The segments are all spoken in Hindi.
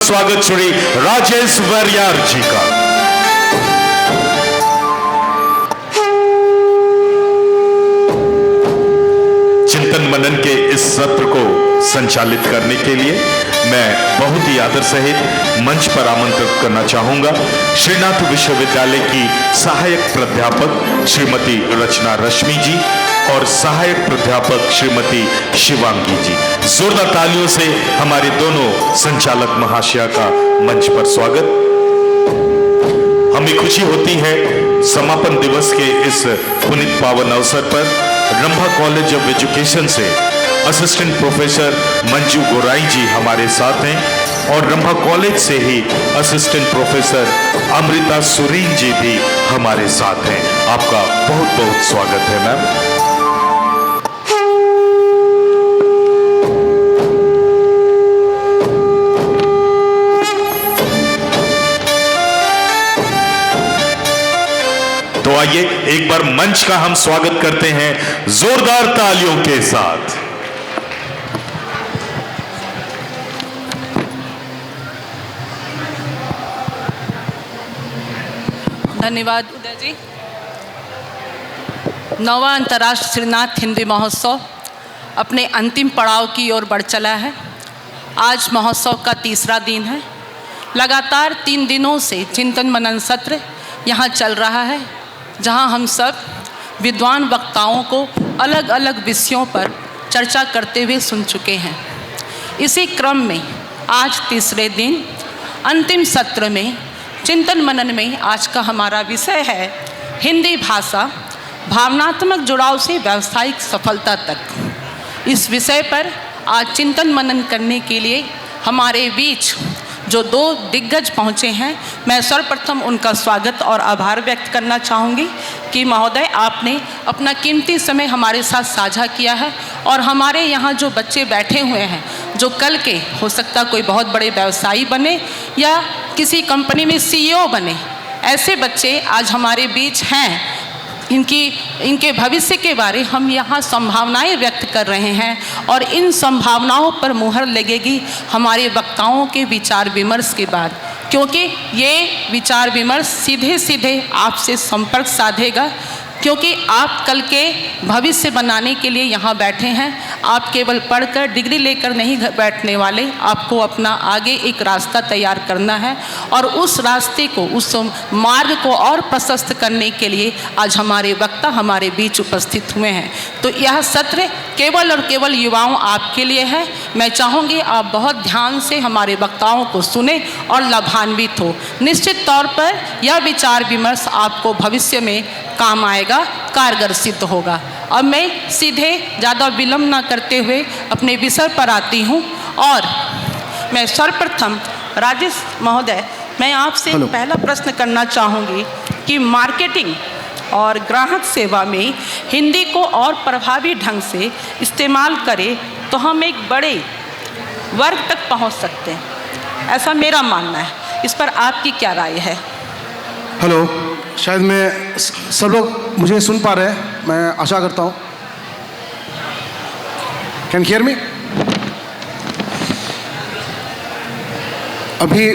स्वागत श्री राजेश वरियार जी का। चिंतन मनन के इस सत्र को संचालित करने के लिए मैं बहुत ही आदर सहित मंच पर आमंत्रित करना चाहूंगा श्रीनाथ विश्वविद्यालय की सहायक प्राध्यापक श्रीमती रचना रश्मि जी और सहायक प्राध्यापक श्रीमती शिवांगी जी। जोरदार तालियों से हमारे दोनों संचालक महाशया का मंच पर स्वागत। हमें खुशी होती है समापन दिवस के इस पुनीत पावन अवसर पर रंभा कॉलेज ऑफ एजुकेशन से असिस्टेंट प्रोफेसर मंजू गोराई जी हमारे साथ हैं और रंभा कॉलेज से ही असिस्टेंट प्रोफेसर अमृता सुरीन जी भी हमारे साथ हैं। आपका बहुत बहुत स्वागत है मैम। तो आइए एक बार मंच का हम स्वागत करते हैं जोरदार तालियों के साथ। धन्यवाद उदय जी। 9वां अंतर्राष्ट्रीय श्रीनाथ हिंदी महोत्सव अपने अंतिम पड़ाव की ओर बढ़ चला है। आज महोत्सव का तीसरा दिन है। लगातार 3 दिनों से चिंतन मनन सत्र यहाँ चल रहा है, जहाँ हम सब विद्वान वक्ताओं को अलग अलग विषयों पर चर्चा करते हुए सुन चुके हैं। इसी क्रम में आज तीसरे दिन अंतिम सत्र में चिंतन मनन में आज का हमारा विषय है हिंदी भाषा, भावनात्मक जुड़ाव से व्यावसायिक सफलता तक। इस विषय पर आज चिंतन मनन करने के लिए हमारे बीच जो 2 दिग्गज पहुँचे हैं, मैं सर्वप्रथम उनका स्वागत और आभार व्यक्त करना चाहूँगी कि महोदय आपने अपना कीमती समय हमारे साथ साझा किया है और हमारे यहाँ जो बच्चे बैठे हुए हैं, जो कल के हो सकता कोई बहुत बड़े व्यवसायी बने या किसी कंपनी में CEO बने, ऐसे बच्चे आज हमारे बीच हैं। इनके भविष्य के बारे हम यहाँ संभावनाएं व्यक्त कर रहे हैं और इन संभावनाओं पर मुहर लगेगी हमारे वक्ताओं के विचार विमर्श के बाद, क्योंकि ये विचार विमर्श सीधे सीधे आपसे संपर्क साधेगा, क्योंकि आप कल के भविष्य बनाने के लिए यहाँ बैठे हैं। आप केवल पढ़कर डिग्री लेकर नहीं बैठने वाले, आपको अपना आगे एक रास्ता तैयार करना है और उस रास्ते को, उस मार्ग को और प्रशस्त करने के लिए आज हमारे वक्ता हमारे बीच उपस्थित हुए हैं। तो यह सत्र केवल और केवल युवाओं आपके लिए है। मैं चाहूँगी आप बहुत ध्यान से हमारे वक्ताओं को सुने और लाभान्वित हो। निश्चित तौर पर यह विचार विमर्श आपको भविष्य में काम आएगा, कारगर सिद्ध होगा। अब मैं सीधे ज़्यादा विलंब ना करते हुए अपने विषय पर आती हूँ और मैं सर्वप्रथम राजेश महोदय, मैं आपसे पहला प्रश्न करना चाहूँगी कि मार्केटिंग और ग्राहक सेवा में हिंदी को और प्रभावी ढंग से इस्तेमाल करें तो हम एक बड़े वर्ग तक पहुँच सकते हैं, ऐसा मेरा मानना है। इस पर आपकी क्या राय है? हेलो, शायद मैं सब लोग मुझे सुन पा रहे हैं, मैं आशा करता हूँ। Can hear me? अभी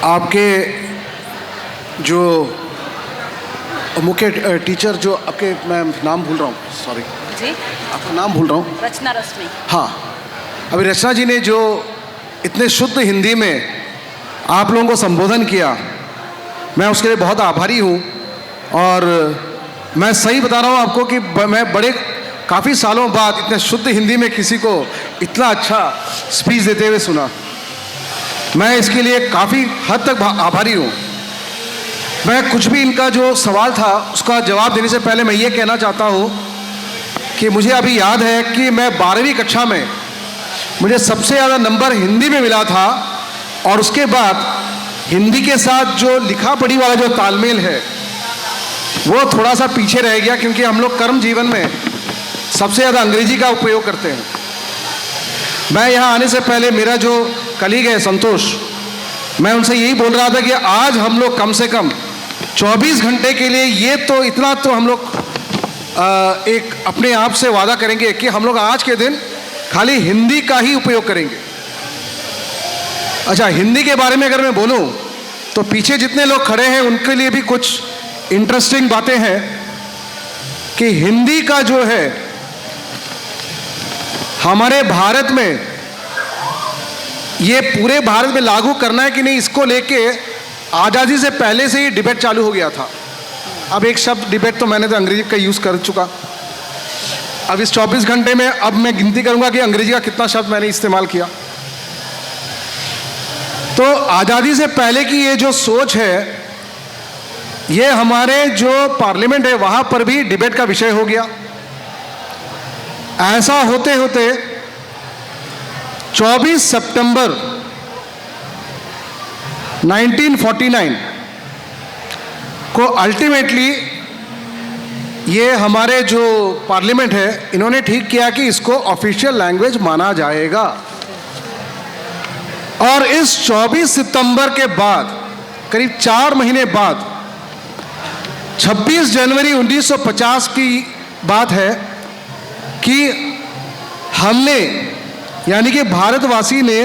आपके जो मुख्य टीचर जो आपके, मैं नाम भूल रहा हूँ, सॉरी जी, आपका नाम भूल रहा हूँ। रचना रश्मि। हाँ, अभी रचना जी ने जो इतने शुद्ध हिंदी में आप लोगों को संबोधन किया, मैं उसके लिए बहुत आभारी हूँ। और मैं सही बता रहा हूँ आपको कि मैं बड़े काफ़ी सालों बाद इतने शुद्ध हिंदी में किसी को इतना अच्छा स्पीच देते हुए सुना। मैं इसके लिए काफ़ी हद तक आभारी हूँ। मैं कुछ भी इनका जो सवाल था उसका जवाब देने से पहले मैं ये कहना चाहता हूँ कि मुझे अभी याद है कि मैं 12वीं कक्षा में मुझे सबसे ज़्यादा नंबर हिंदी में मिला था और उसके बाद हिंदी के साथ जो लिखा पढ़ी वाला जो तालमेल है वो थोड़ा सा पीछे रह गया, क्योंकि हम लोग कर्म जीवन में सबसे ज़्यादा अंग्रेजी का उपयोग करते हैं। मैं यहाँ आने से पहले मेरा जो कलीग है संतोष, मैं उनसे यही बोल रहा था कि आज हम लोग कम से कम 24 घंटे के लिए ये तो इतना तो हम लोग एक अपने आप से वादा करेंगे कि हम लोग आज के दिन खाली हिंदी का ही उपयोग करेंगे। अच्छा, हिंदी के बारे में अगर मैं बोलूं तो पीछे जितने लोग खड़े हैं उनके लिए भी कुछ इंटरेस्टिंग बातें हैं कि हिंदी का जो है हमारे भारत में, ये पूरे भारत में लागू करना है कि नहीं, इसको लेके आज़ादी से पहले से ही डिबेट चालू हो गया था। अब एक शब्द डिबेट तो मैंने तो अंग्रेजी का यूज़ कर चुका। अब इस 24 घंटे में अब मैं गिनती करूंगा कि अंग्रेजी का कितना शब्द मैंने इस्तेमाल किया। तो आज़ादी से पहले की ये जो सोच है, ये हमारे जो पार्लियामेंट है वहाँ पर भी डिबेट का विषय हो गया। ऐसा होते होते 24 सितंबर 1949 को अल्टीमेटली ये हमारे जो पार्लियामेंट है, इन्होंने ठीक किया कि इसको ऑफिशियल लैंग्वेज माना जाएगा। और इस 24 सितंबर के बाद करीब 4 महीने बाद 26 जनवरी 1950 की बात है कि हमने, यानी कि भारतवासी ने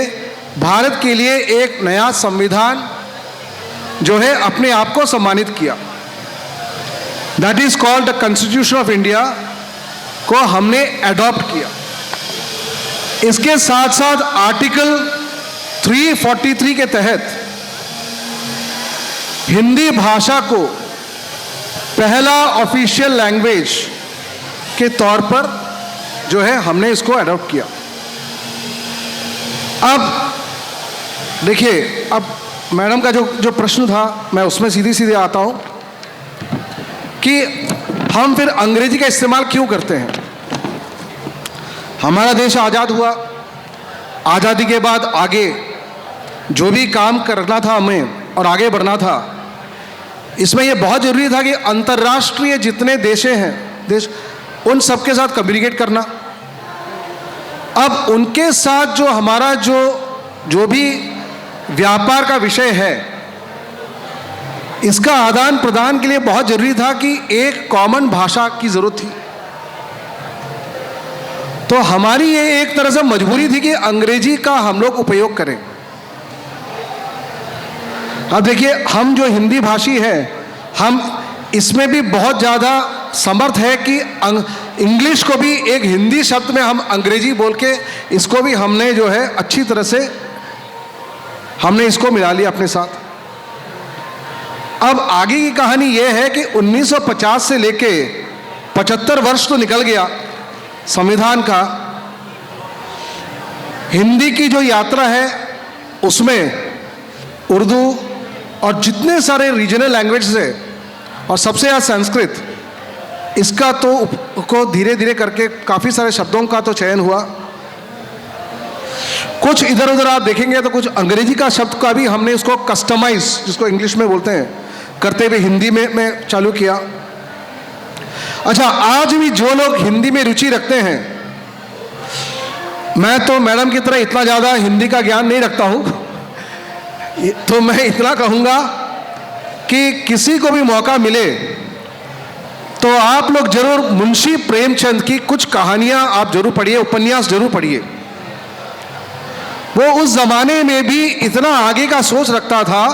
भारत के लिए एक नया संविधान जो है अपने आप को सम्मानित किया। That is called the constitution of India को हमने एडॉप्ट किया। इसके साथ साथ आर्टिकल 343 के तहत हिंदी भाषा को पहला ऑफिशियल लैंग्वेज के तौर पर जो है हमने इसको एडॉप्ट किया। अब देखिए, अब मैडम का जो प्रश्न था मैं उसमें सीधी सीधे आता हूं कि हम फिर अंग्रेजी का इस्तेमाल क्यों करते हैं। हमारा देश आज़ाद हुआ, आज़ादी के बाद आगे जो भी काम करना था हमें और आगे बढ़ना था, इसमें यह बहुत ज़रूरी था कि अंतर्राष्ट्रीय जितने देश उन सबके साथ कम्युनिकेट करना। अब उनके साथ जो हमारा जो भी व्यापार का विषय है, इसका आदान प्रदान के लिए बहुत जरूरी था कि एक कॉमन भाषा की जरूरत थी। तो हमारी ये एक तरह से मजबूरी थी कि अंग्रेजी का हम लोग उपयोग करें। अब देखिए, हम जो हिंदी भाषी हैं, हम इसमें भी बहुत ज़्यादा समर्थ है कि इंग्लिश को भी एक हिंदी शब्द में हम अंग्रेजी बोल के इसको भी हमने जो है अच्छी तरह से हमने इसको मिला लिया अपने साथ। अब आगे की कहानी यह है कि 1950 से लेके 75 वर्ष तो निकल गया संविधान का। हिंदी की जो यात्रा है उसमें उर्दू और जितने सारे रीजनल लैंग्वेज है और सबसे ज़्यादा संस्कृत, इसका तो को धीरे धीरे करके काफ़ी सारे शब्दों का तो चयन हुआ। कुछ इधर उधर आप देखेंगे तो कुछ अंग्रेजी का शब्द का भी हमने उसको कस्टमाइज, जिसको इंग्लिश में बोलते हैं, करते हुए हिंदी में चालू किया। अच्छा, आज भी जो लोग हिंदी में रुचि रखते हैं, मैं तो मैडम की तरह इतना ज़्यादा हिंदी का ज्ञान नहीं रखता हूँ, तो मैं इतना कहूँगा कि किसी को भी मौका मिले तो आप लोग जरूर मुंशी प्रेमचंद की कुछ कहानियाँ आप जरूर पढ़िए, उपन्यास जरूर पढ़िए। वो उस ज़माने में भी इतना आगे का सोच रखता था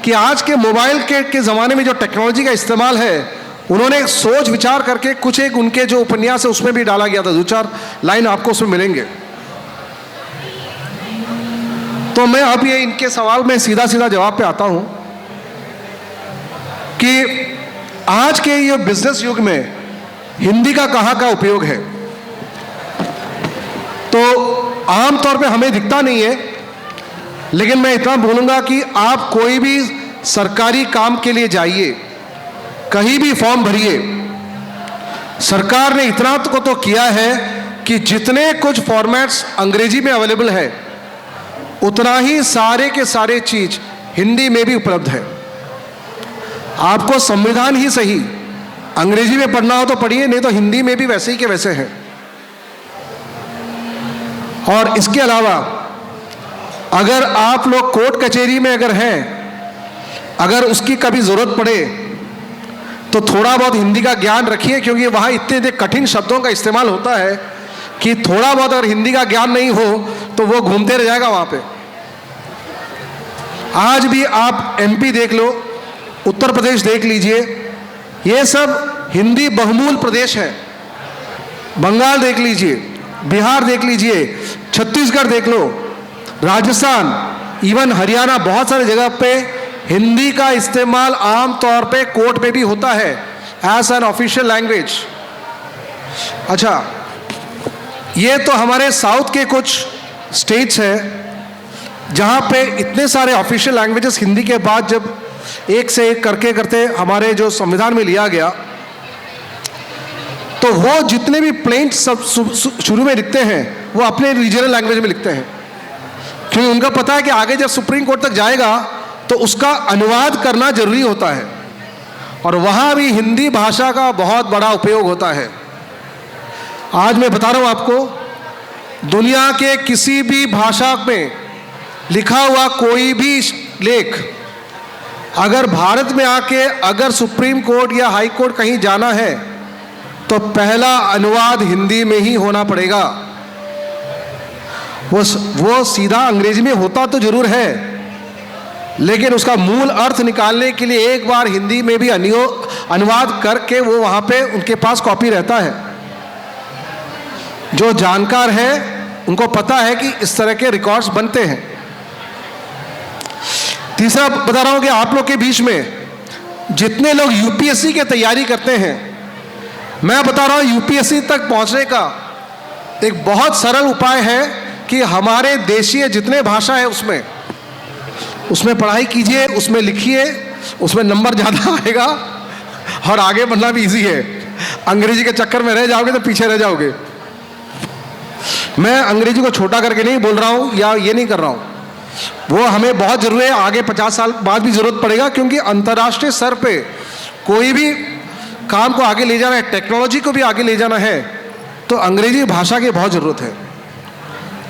कि आज के मोबाइल के ज़माने में जो टेक्नोलॉजी का इस्तेमाल है, उन्होंने सोच विचार करके कुछ एक उनके जो उपन्यास है उसमें भी डाला गया था। 2-4 लाइन आपको उसमें मिलेंगे। तो मैं अब ये इनके सवाल में सीधा सीधा जवाब पे आता हूँ कि आज के ये बिजनेस युग में हिंदी का कहाँ का उपयोग है। तो आमतौर पे हमें दिखता नहीं है, लेकिन मैं इतना बोलूँगा कि आप कोई भी सरकारी काम के लिए जाइए, कहीं भी फॉर्म भरिए, सरकार ने इतना तो किया है कि जितने कुछ फॉर्मेट्स अंग्रेजी में अवेलेबल है, उतना ही सारे के सारे चीज़ हिंदी में भी उपलब्ध है। आपको संविधान ही सही अंग्रेजी में पढ़ना हो तो पढ़िए, नहीं तो हिंदी में भी वैसे ही के वैसे हैं। और इसके अलावा अगर आप लोग कोर्ट कचहरी में अगर हैं, अगर उसकी कभी ज़रूरत पड़े तो थोड़ा बहुत हिंदी का ज्ञान रखिए, क्योंकि वहाँ इतने कठिन शब्दों का इस्तेमाल होता है कि थोड़ा बहुत अगर हिंदी का ज्ञान नहीं हो तो वो घूमते रह जाएगा वहाँ पे। आज भी आप MP देख लो, उत्तर प्रदेश देख लीजिए, ये सब हिंदी बहुमूल प्रदेश है। बंगाल देख लीजिए, बिहार देख लीजिए, छत्तीसगढ़ देख लो, राजस्थान, इवन हरियाणा, बहुत सारी जगह पे हिंदी का इस्तेमाल आम तौर पे कोर्ट में भी होता है एज एन ऑफिशियल लैंग्वेज। अच्छा, ये तो हमारे साउथ के कुछ स्टेट्स हैं जहाँ पे इतने सारे ऑफिशियल लैंग्वेजेस हिंदी के बाद जब एक से एक करके करते हमारे जो संविधान में लिया गया, तो वो जितने भी प्लेंट सब शुरू में लिखते हैं वो अपने रीजनल लैंग्वेज में लिखते हैं, क्योंकि उनका पता है कि आगे जब सुप्रीम कोर्ट तक जाएगा तो उसका अनुवाद करना जरूरी होता है, और वहाँ भी हिंदी भाषा का बहुत बड़ा उपयोग होता है। आज मैं बता रहा हूँ आपको, दुनिया के किसी भी भाषा में लिखा हुआ कोई भी लेख अगर भारत में आके अगर सुप्रीम कोर्ट या हाई कोर्ट कहीं जाना है तो पहला अनुवाद हिंदी में ही होना पड़ेगा। वो सीधा अंग्रेजी में होता तो जरूर है, लेकिन उसका मूल अर्थ निकालने के लिए एक बार हिंदी में भी अनुवाद करके वो वहाँ पे उनके पास कॉपी रहता है। जो जानकार है उनको पता है कि इस तरह के रिकॉर्ड्स बनते हैं। तीसरा बता रहा हूँ कि आप लोग के बीच में जितने लोग यूपीएससी की तैयारी करते हैं, मैं बता रहा हूँ यूपीएससी तक पहुँचने का एक बहुत सरल उपाय है कि हमारे देशीय जितने भाषा है उसमें पढ़ाई कीजिए, उसमें लिखिए, उसमें नंबर ज़्यादा आएगा और आगे बढ़ना भी इजी है। अंग्रेजी के चक्कर में रह जाओगे तो पीछे रह जाओगे। मैं अंग्रेजी को छोटा करके नहीं बोल रहा हूँ या ये नहीं कर रहा हूँ, वो हमें बहुत ज़रूरी है, आगे 50 साल बाद भी ज़रूरत पड़ेगा, क्योंकि अंतर्राष्ट्रीय स्तर पे कोई भी काम को आगे ले जाना है, टेक्नोलॉजी को भी आगे ले जाना है, तो अंग्रेजी भाषा की बहुत ज़रूरत है।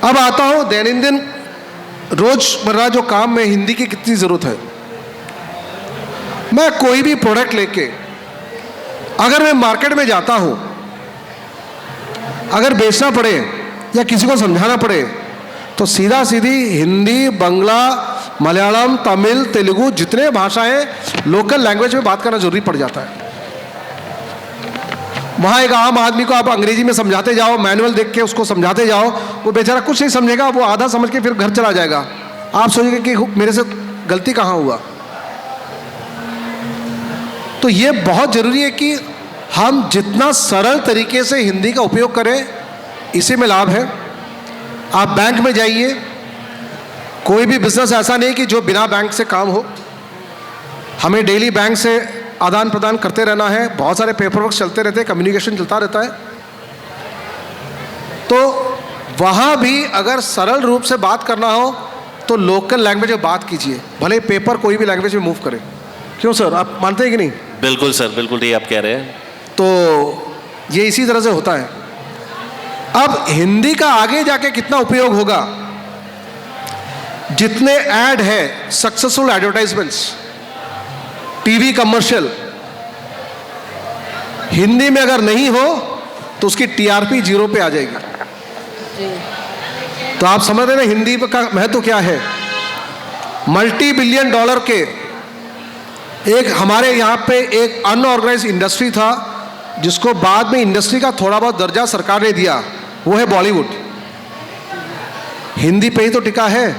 अब आता हूँ दैनंदिन रोज़मर्रा जो काम में हिंदी की कितनी ज़रूरत है। मैं कोई भी प्रोडक्ट लेके अगर मैं मार्केट में जाता हूँ, अगर बेचना पड़े या किसी को समझाना पड़े तो सीधा सीधी हिंदी, बंगला, मलयालम, तमिल, तेलुगु जितने भाषाएं लोकल लैंग्वेज में बात करना जरूरी पड़ जाता है। वहाँ एक आम आदमी को आप अंग्रेजी में समझाते जाओ, मैनुअल देख के उसको समझाते जाओ, वो बेचारा कुछ नहीं समझेगा, वो आधा समझ के फिर घर चला जाएगा। आप सोचेंगे कि मेरे से गलती कहाँ हुआ। तो ये बहुत ज़रूरी है कि हम जितना सरल तरीके से हिंदी का उपयोग करें, इसी में लाभ है। आप बैंक में जाइए, कोई भी बिजनेस ऐसा नहीं कि जो बिना बैंक से काम हो। हमें डेली बैंक से आदान प्रदान करते रहना है, बहुत सारे पेपर वर्क चलते रहते हैं, कम्युनिकेशन चलता रहता है। तो वहाँ भी अगर सरल रूप से बात करना हो तो लोकल लैंग्वेज में बात कीजिए, भले पेपर कोई भी लैंग्वेज में मूव करे। क्यों सर, आप मानते हैं कि नहीं? बिल्कुल सर, बिल्कुल ठीक आप कह रहे हैं। तो ये इसी तरह से होता है। अब हिंदी का आगे जाके कितना उपयोग होगा, जितने ऐड है, successful advertisements, TV commercial, Hindi में अगर नहीं हो तो उसकी टीआरपी 0 पे आ जाएगी। तो आप समझ रहे हैं ना हिंदी का महत्व क्या है। मल्टी बिलियन डॉलर के एक हमारे यहाँ पे एक अनऑर्गेनाइज्ड इंडस्ट्री था, जिसको बाद में इंडस्ट्री का थोड़ा बहुत दर्जा सरकार ने दिया, वो है बॉलीवुड। हिंदी पे ही तो टिका है,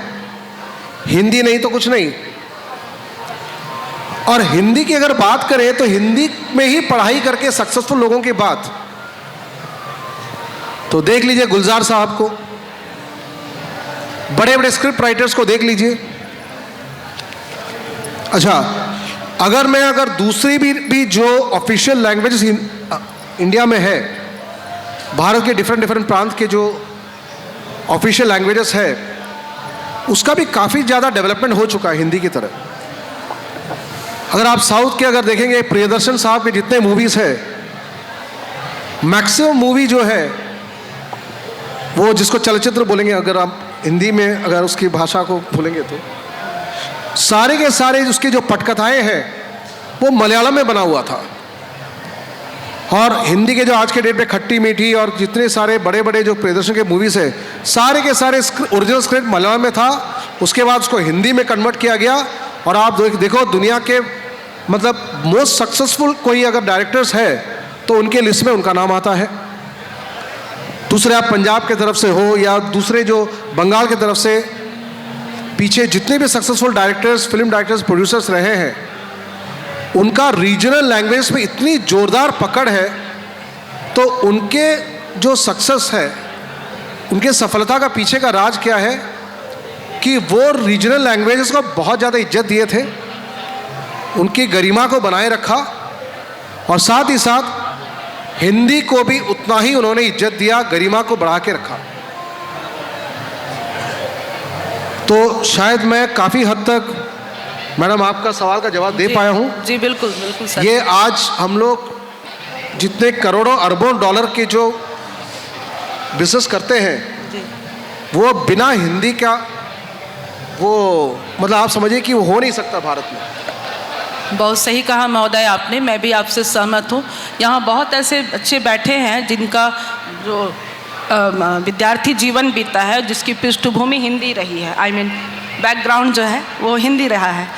हिंदी नहीं तो कुछ नहीं। और हिंदी की अगर बात करें तो हिंदी में ही पढ़ाई करके सक्सेसफुल लोगों की बात तो देख लीजिए, गुलजार साहब को, बड़े बड़े स्क्रिप्ट राइटर्स को देख लीजिए। अच्छा, अगर दूसरी भी जो ऑफिशियल लैंग्वेजेस इंडिया में है, भारत के डिफरेंट प्रांत के जो ऑफिशियल लैंग्वेजेस है, उसका भी काफ़ी ज़्यादा डेवलपमेंट हो चुका है हिंदी की तरह। अगर आप साउथ के अगर देखेंगे, प्रियदर्शन साहब के जितने मूवीज़ है, मैक्सिमम मूवी जो है वो जिसको चलचित्र बोलेंगे, अगर आप हिंदी में अगर उसकी भाषा को बोलेंगे तो सारे के सारे उसके जो पटकथाएं हैं वो मलयालम में बना हुआ था। और हिंदी के जो आज के डेट में खट्टी मीठी और जितने सारे बड़े बड़े जो प्रियदर्शन के मूवीज़ है, सारे के सारे ओरिजिनल स्क्रिप्ट मलयालम में था, उसके बाद उसको हिंदी में कन्वर्ट किया गया, और आप देखो दुनिया के मतलब मोस्ट सक्सेसफुल कोई अगर डायरेक्टर्स है तो उनके लिस्ट में उनका नाम आता है। दूसरे आप पंजाब के तरफ से हो या दूसरे जो बंगाल के तरफ से, पीछे जितने भी successful directors, film directors, producers रहे हैं, उनका रीजनल लैंग्वेज में इतनी जोरदार पकड़ है, तो उनके जो सक्सेस है, उनके सफलता का पीछे का राज क्या है कि वो रीजनल लैंग्वेजेस को बहुत ज़्यादा इज्जत दिए थे, उनकी गरिमा को बनाए रखा, और साथ ही साथ हिंदी को भी उतना ही उन्होंने इज्जत दिया, गरिमा को बढ़ा के रखा। तो शायद मैं काफ़ी हद तक मैडम आपका सवाल का जवाब दे पाया हूँ। जी बिल्कुल बिल्कुल सर। ये आज हम लोग जितने करोड़ों अरबों डॉलर के जो बिजनेस करते हैं, जी वो बिना हिंदी का वो मतलब आप समझिए कि वो हो नहीं सकता भारत में। बहुत सही कहा महोदय आपने, मैं भी आपसे सहमत हूँ। यहाँ बहुत ऐसे बच्चे बैठे हैं जिनका जो विद्यार्थी जीवन बीता है, जिसकी पृष्ठभूमि हिंदी रही है, आई मीन बैकग्राउंड जो है वो हिंदी रहा है।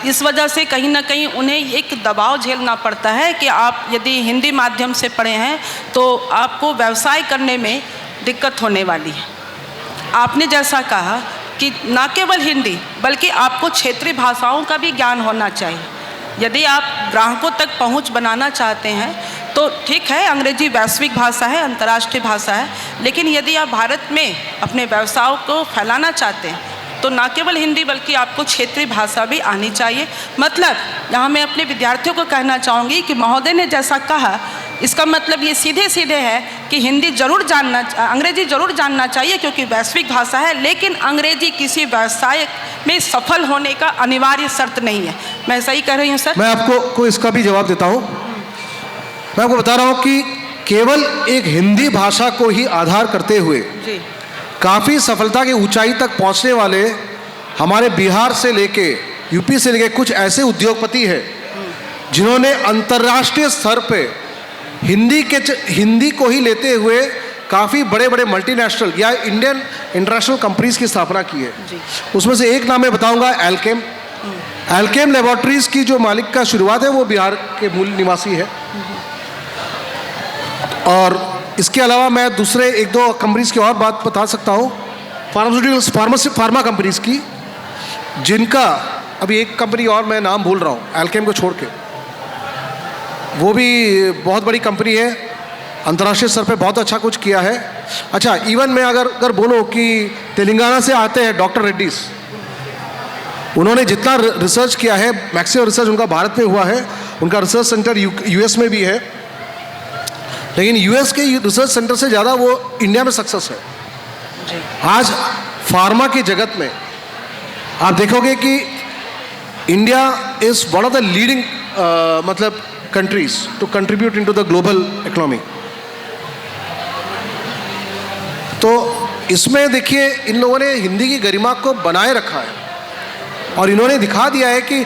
इस वजह से कहीं ना कहीं उन्हें एक दबाव झेलना पड़ता है कि आप यदि हिंदी माध्यम से पढ़े हैं तो आपको व्यवसाय करने में दिक्कत होने वाली है। आपने जैसा कहा कि न केवल हिंदी बल्कि आपको क्षेत्रीय भाषाओं का भी ज्ञान होना चाहिए। यदि आप ग्राहकों तक पहुंच बनाना चाहते हैं तो ठीक है, अंग्रेजी वैश्विक भाषा है, अंतर्राष्ट्रीय भाषा है, लेकिन यदि आप भारत में अपने व्यवसायों को फैलाना चाहते हैं तो न केवल हिंदी बल्कि आपको क्षेत्रीय भाषा भी आनी चाहिए। मतलब यहाँ मैं अपने विद्यार्थियों को कहना चाहूँगी कि महोदय ने जैसा कहा, इसका मतलब ये सीधे सीधे है कि हिंदी जरूर जानना, अंग्रेजी जरूर जानना चाहिए क्योंकि वैश्विक भाषा है, लेकिन अंग्रेजी किसी व्यवसाय में सफल होने का अनिवार्य शर्त नहीं है। मैं सही कह रही हूँ सर? मैं आपको इसका भी जवाब देता हूँ। मैं आपको बता रहा हूँ कि केवल एक हिंदी भाषा को ही आधार करते हुए जी काफ़ी सफलता की ऊंचाई तक पहुँचने वाले हमारे बिहार से लेके यूपी से लेके कुछ ऐसे उद्योगपति हैं जिन्होंने अंतर्राष्ट्रीय स्तर पे हिंदी को ही लेते हुए काफ़ी बड़े बड़े मल्टीनेशनल या इंडियन इंटरनेशनल कंपनीज की स्थापना की है। उसमें से एक नाम मैं बताऊंगा, एल्केम। एल्केम लेबोरेटरीज की जो मालिक का शुरुआत है वो बिहार के मूल निवासी है। और इसके अलावा मैं दूसरे एक दो कंपनीज की और बात बता सकता हूँ, फार्मास्यूटिकल्स फार्मा कंपनीज की, जिनका अभी एक कंपनी और मैं नाम भूल रहा हूँ एल्केम को छोड़ के, वो भी बहुत बड़ी कंपनी है, अंतर्राष्ट्रीय स्तर पे बहुत अच्छा कुछ किया है। अच्छा, इवन मैं अगर बोलूँ कि तेलंगाना से आते हैं डॉक्टर रेड्डीज, उन्होंने जितना रिसर्च किया है, मैक्सिमम रिसर्च उनका भारत में हुआ है, उनका रिसर्च सेंटर यूएस में भी है, लेकिन यूएस के रिसर्च सेंटर से ज़्यादा वो इंडिया में सक्सेस है। आज फार्मा की जगत में आप देखोगे कि India is one of the leading मतलब countries to contribute into the global economy। तो इसमें देखिए इन लोगों ने हिंदी की गरिमा को बनाए रखा है और इन्होंने दिखा दिया है कि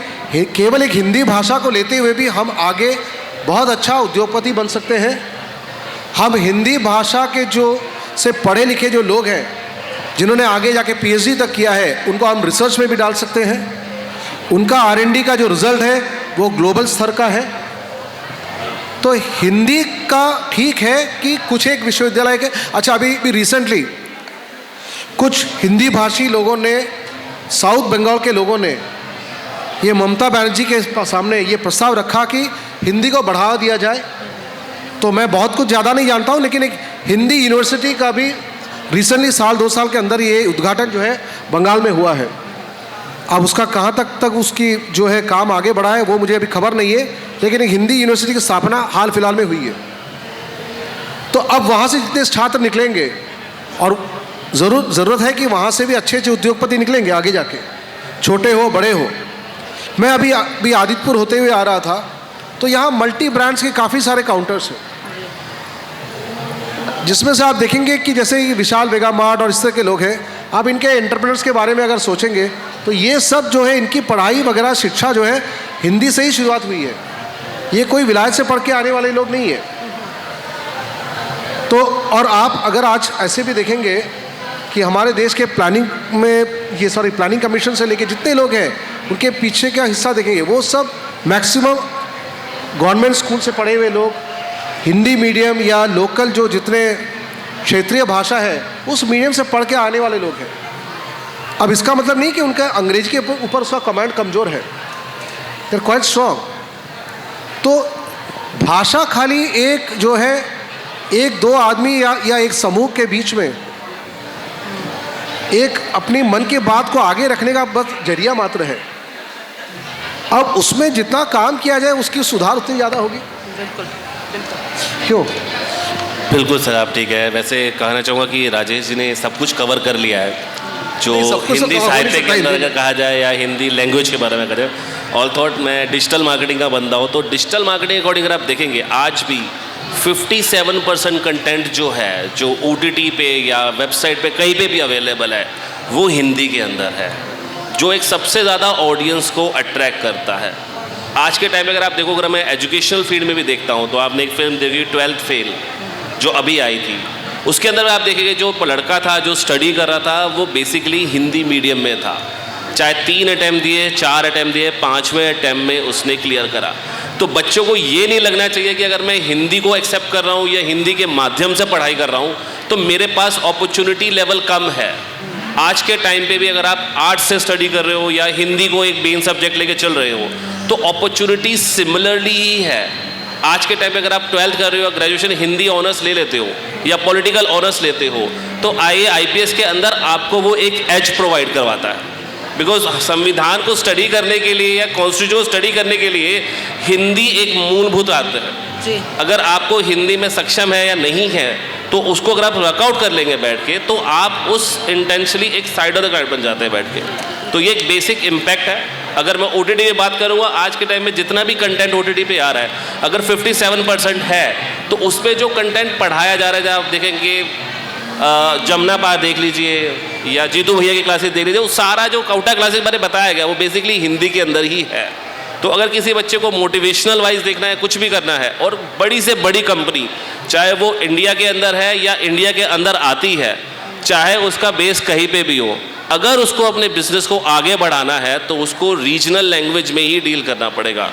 केवल एक हिंदी भाषा को लेते हुए भी हम आगे बहुत अच्छा उद्योगपति बन सकते हैं। हम हिंदी भाषा के जो से पढ़े लिखे जो लोग हैं जिन्होंने आगे जाके पीएचडी तक किया है, उनको हम रिसर्च में भी डाल सकते हैं। उनका R&D का जो रिजल्ट है वो ग्लोबल स्तर का है। तो हिंदी का ठीक है कि कुछ एक विश्वविद्यालय के, अच्छा अभी भी रिसेंटली कुछ हिंदी भाषी लोगों ने, साउथ बंगाल के लोगों ने ये ममता बनर्जी के सामने ये प्रस्ताव रखा कि हिंदी को बढ़ावा दिया जाए। तो मैं बहुत कुछ ज़्यादा नहीं जानता हूँ, लेकिन एक हिंदी यूनिवर्सिटी का भी रिसेंटली साल 2 साल के अंदर ये उद्घाटन जो है बंगाल में हुआ है। अब उसका कहाँ तक उसकी जो है काम आगे बढ़ा है वो मुझे अभी खबर नहीं है, लेकिन एक हिंदी यूनिवर्सिटी की स्थापना हाल फिलहाल में हुई है। तो अब वहाँ से जितने छात्र निकलेंगे, और ज़रूरत है कि वहाँ से भी अच्छे अच्छे उद्योगपति निकलेंगे आगे जाके, छोटे हो बड़े हो। मैं अभी आदित्यपुर होते हुए आ रहा था, तो यहाँ मल्टी ब्रांड्स के काफ़ी सारे काउंटर्स हैं, जिसमें से आप देखेंगे कि जैसे विशाल वेगा मार्ट और इस तरह के लोग हैं। आप इनके एंटरप्रेन्योर्स के बारे में अगर सोचेंगे तो ये सब जो है इनकी पढ़ाई वगैरह शिक्षा जो है हिंदी से ही शुरुआत हुई है। ये कोई विलायत से पढ़ के आने वाले लोग नहीं है। तो और आप अगर आज ऐसे भी देखेंगे कि हमारे देश के प्लानिंग में प्लानिंग कमीशन से लेके जितने लोग हैं उनके पीछे का हिस्सा देखेंगे, वो सब मैक्सिमम गवर्नमेंट स्कूल से पढ़े हुए लोग, हिंदी मीडियम या लोकल जो जितने क्षेत्रीय भाषा है उस मीडियम से पढ़ के आने वाले लोग हैं। अब इसका मतलब नहीं कि उनका अंग्रेजी के ऊपर उसका कमांड कमज़ोर है, दे आर क्वाइट स्ट्रॉन्ग। तो भाषा खाली एक जो है एक दो आदमी या एक समूह के बीच में एक अपनी मन की बात को आगे रखने का बस जरिया मात्र है। अब उसमें जितना काम किया जाए उसकी सुधार उतनी ज़्यादा होगी। बिल्कुल बिल्कुल। क्यों? बिल्कुल सर, आप ठीक है। वैसे कहना चाहूँगा कि राजेश जी ने सब कुछ कवर कर लिया है, जो नहीं, सब कुछ हिंदी तो cover साहित्य नहीं के अंदर सकता अगर कहा जाए या हिंदी लैंग्वेज के बारे में करें। ऑल थॉट मैं डिजिटल मार्केटिंग का बंदा हूँ, तो डिजिटल मार्केटिंग अकॉर्डिंग अगर आप देखेंगे आज भी 57% कंटेंट जो है, जो OTT पे या वेबसाइट पे कहीं पे भी अवेलेबल है, वो हिंदी के अंदर है, जो एक सबसे ज़्यादा ऑडियंस को अट्रैक्ट करता है। आज के टाइम में अगर आप देखो, अगर मैं एजुकेशनल फील्ड में भी देखता हूँ, तो आपने एक फिल्म देखी 12th फेल जो अभी आई थी, उसके अंदर आप देखेंगे जो लड़का था जो स्टडी कर रहा था वो बेसिकली हिंदी मीडियम में था। चाहे 3 अटैम्प्ट दिए, 4 अटैम्प्ट दिए, 5वें अटैम्प्ट में उसने क्लियर करा। तो बच्चों को ये नहीं लगना चाहिए कि अगर मैं हिंदी को एक्सेप्ट कर रहा हूँ या हिंदी के माध्यम से पढ़ाई कर रहा हूँ तो मेरे पास अपॉर्चुनिटी लेवल कम है। आज के टाइम पे भी अगर आप आर्ट्स से स्टडी कर रहे हो या हिंदी को एक मेन सब्जेक्ट लेके चल रहे हो तो अपॉर्चुनिटी सिमिलरली ही है। आज के टाइम पे अगर आप 12th कर रहे हो, ग्रेजुएशन हिंदी ऑनर्स ले लेते हो या पॉलिटिकल ऑनर्स लेते हो, तो IAS के अंदर आपको वो एक एज प्रोवाइड करवाता है। बिकॉज संविधान को स्टडी करने के लिए या कॉन्स्टिट्यूशन को स्टडी करने के लिए हिंदी एक मूलभूत आदत है जी। अगर आपको हिंदी में सक्षम है या नहीं है तो उसको अगर आप वर्कआउट कर लेंगे बैठ के, तो आप उस इंटेंशनली एक साइड ऑफ द कार्ड बन जाते हैं बैठ के। तो ये एक बेसिक इम्पैक्ट है। अगर मैं OTT की बात करूँगा, आज के टाइम में जितना भी कंटेंट OTT पे आ रहा है, अगर 57% है तो उस पर जो कंटेंट पढ़ाया जा रहा है, आप देखेंगे जमुना पार देख लीजिए या जीतू भैया की क्लासेस देख लीजिए, वो सारा जो कौटा क्लासेस बारे बताया गया वो बेसिकली हिंदी के अंदर ही है। तो अगर किसी बच्चे को मोटिवेशनल वाइज देखना है, कुछ भी करना है, और बड़ी से बड़ी कंपनी चाहे वो इंडिया के अंदर है या इंडिया के अंदर आती है, चाहे उसका बेस कहीं पे भी हो, अगर उसको अपने बिजनेस को आगे बढ़ाना है तो उसको रीजनल लैंग्वेज में ही डील करना पड़ेगा।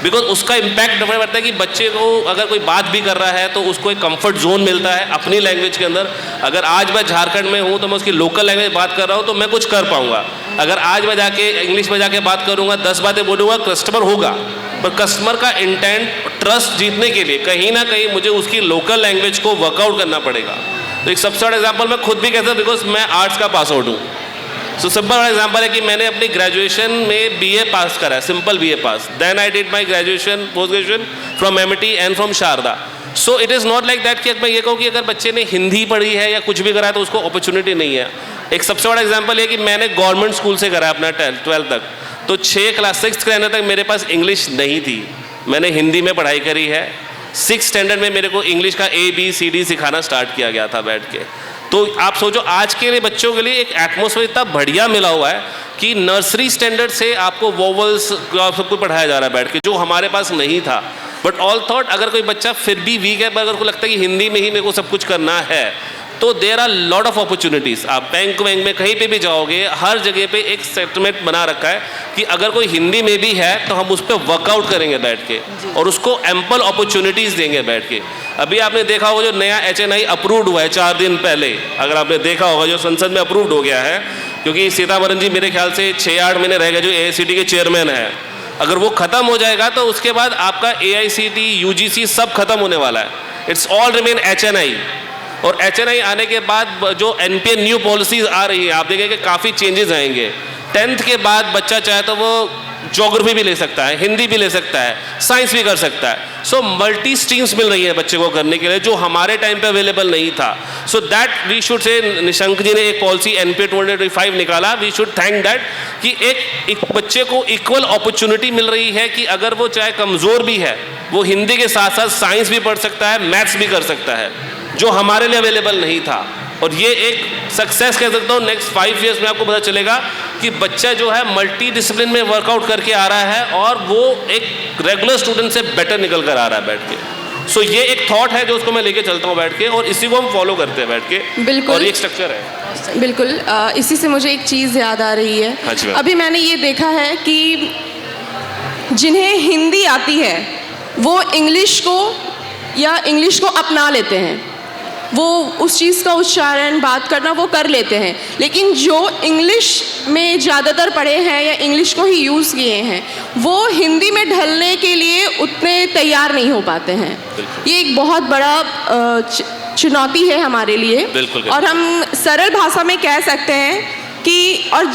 बिकॉज उसका इम्पैक्ट डिफरेंट पड़ता है कि बच्चे को अगर कोई बात भी कर रहा है तो उसको एक कंफर्ट जोन मिलता है अपनी लैंग्वेज के अंदर। अगर आज मैं झारखंड में हूँ तो मैं उसकी लोकल लैंग्वेज बात कर रहा हूँ तो मैं कुछ कर पाऊँगा। अगर आज मैं जाके इंग्लिश में जाके बात करूँगा, 10 बातें बोलूँगा, कस्टमर होगा, पर कस्टमर का इंटेंट ट्रस्ट जीतने के लिए कहीं ना कहीं मुझे उसकी लोकल लैंग्वेज को वर्कआउट करना पड़ेगा। तो एक सबसे बड़ा एग्जाम्पल मैं खुद भी कहता हूँ, बिकॉज मैं आर्ट्स का पास आउट हूँ। सो सिंपल बड़ा एग्जाम्पल है कि मैंने अपनी ग्रेजुएशन में BA पास करा है, simple BA pass. Then I did my graduation post graduation from MIT and from Sharda. So it is not like that कि मैं ये कहूँ कि अगर बच्चे ने हिंदी पढ़ी है या कुछ भी करा है तो उसको अपॉर्चुनिटी नहीं है। एक सबसे बड़ा एग्जाम्पल है कि मैंने गवर्नमेंट स्कूल से करा अपना 12th तक, तो 6th क्लास तक मेरे पास इंग्लिश नहीं थी, मैंने हिंदी में पढ़ाई करी है। 6th स्टैंडर्ड में मेरे को इंग्लिश का ABCD सिखाना स्टार्ट किया गया था बैठ के। तो आप सोचो आज के लिए बच्चों के लिए एक एटमॉस्फेयर इतना बढ़िया मिला हुआ है कि नर्सरी स्टैंडर्ड से आपको वोवल्स सब कुछ पढ़ाया जा रहा है बैठ के, जो हमारे पास नहीं था। बट ऑल थॉट अगर कोई बच्चा फिर भी वीक है, अगर को लगता है कि हिंदी में ही मेरे को सब कुछ करना है, तो there are lot of opportunities. आप बैंक में कहीं पे भी जाओगे, हर जगह पे एक सेटलमेंट बना रखा है कि अगर कोई हिंदी में भी है तो हम उस पर वर्कआउट करेंगे बैठ के और उसको एम्पल अपॉर्चुनिटीज़ देंगे बैठ के। अभी आपने देखा होगा जो नया HNI अप्रूव्ड हुआ है 4 दिन पहले, अगर आपने देखा होगा जो संसद में अप्रूव्ड हो गया है, क्योंकि सीतारमण जी मेरे ख्याल से 6-8 महीने रह गए जो AICTE के चेयरमैन है। अगर वो ख़त्म हो जाएगा तो उसके बाद आपका AICTE UGC सब खत्म होने वाला है। It's all remain HNI। और HNI आने के बाद जो NPA न्यू पॉलिसीज आ रही है, आप देखेंगे काफ़ी चेंजेस आएंगे। 10th के बाद बच्चा चाहे तो वो ज्योग्राफी भी ले सकता है, हिंदी भी ले सकता है, साइंस भी कर सकता है। सो मल्टी स्ट्रीम्स मिल रही है बच्चे को करने के लिए, जो हमारे टाइम पे अवेलेबल नहीं था। So that we should say, Nishank जी ने एक पॉलिसी NPA 2025 निकाला, वी शुड थैंक दैट कि एक बच्चे को इक्वल अपॉर्चुनिटी मिल रही है कि अगर वो चाहे कमज़ोर भी है, वो हिंदी के साथ साथ साइंस भी पढ़ सकता है, मैथ्स भी कर सकता है, जो हमारे लिए अवेलेबल नहीं था। और ये एक सक्सेस कह सकता हूँ। नेक्स्ट 5 years में आपको पता चलेगा कि बच्चा जो है मल्टी डिसिप्लिन में वर्कआउट करके आ रहा है और वो एक रेगुलर स्टूडेंट से बेटर निकल कर आ रहा है बैठ के। सो ये एक थॉट है जो उसको मैं लेके चलता हूँ बैठ के, और इसी को हम फॉलो करते हैं बैठ के। बिल्कुल। और ये एक स्ट्रक्चर है। बिल्कुल इसी से मुझे एक चीज़ याद आ रही है। हाँ जी मैम। अभी मैंने ये देखा है कि जिन्हें हिंदी आती है वो इंग्लिश को अपना लेते हैं, वो उस चीज़ का उच्चारण बात करना वो कर लेते हैं, लेकिन जो इंग्लिश में ज़्यादातर पढ़े हैं या इंग्लिश को ही यूज़ किए हैं वो हिंदी में ढलने के लिए उतने तैयार नहीं हो पाते हैं। ये एक बहुत बड़ा चुनौती है हमारे लिए। बिल्कुल। और हम सरल भाषा में कह सकते हैं कि और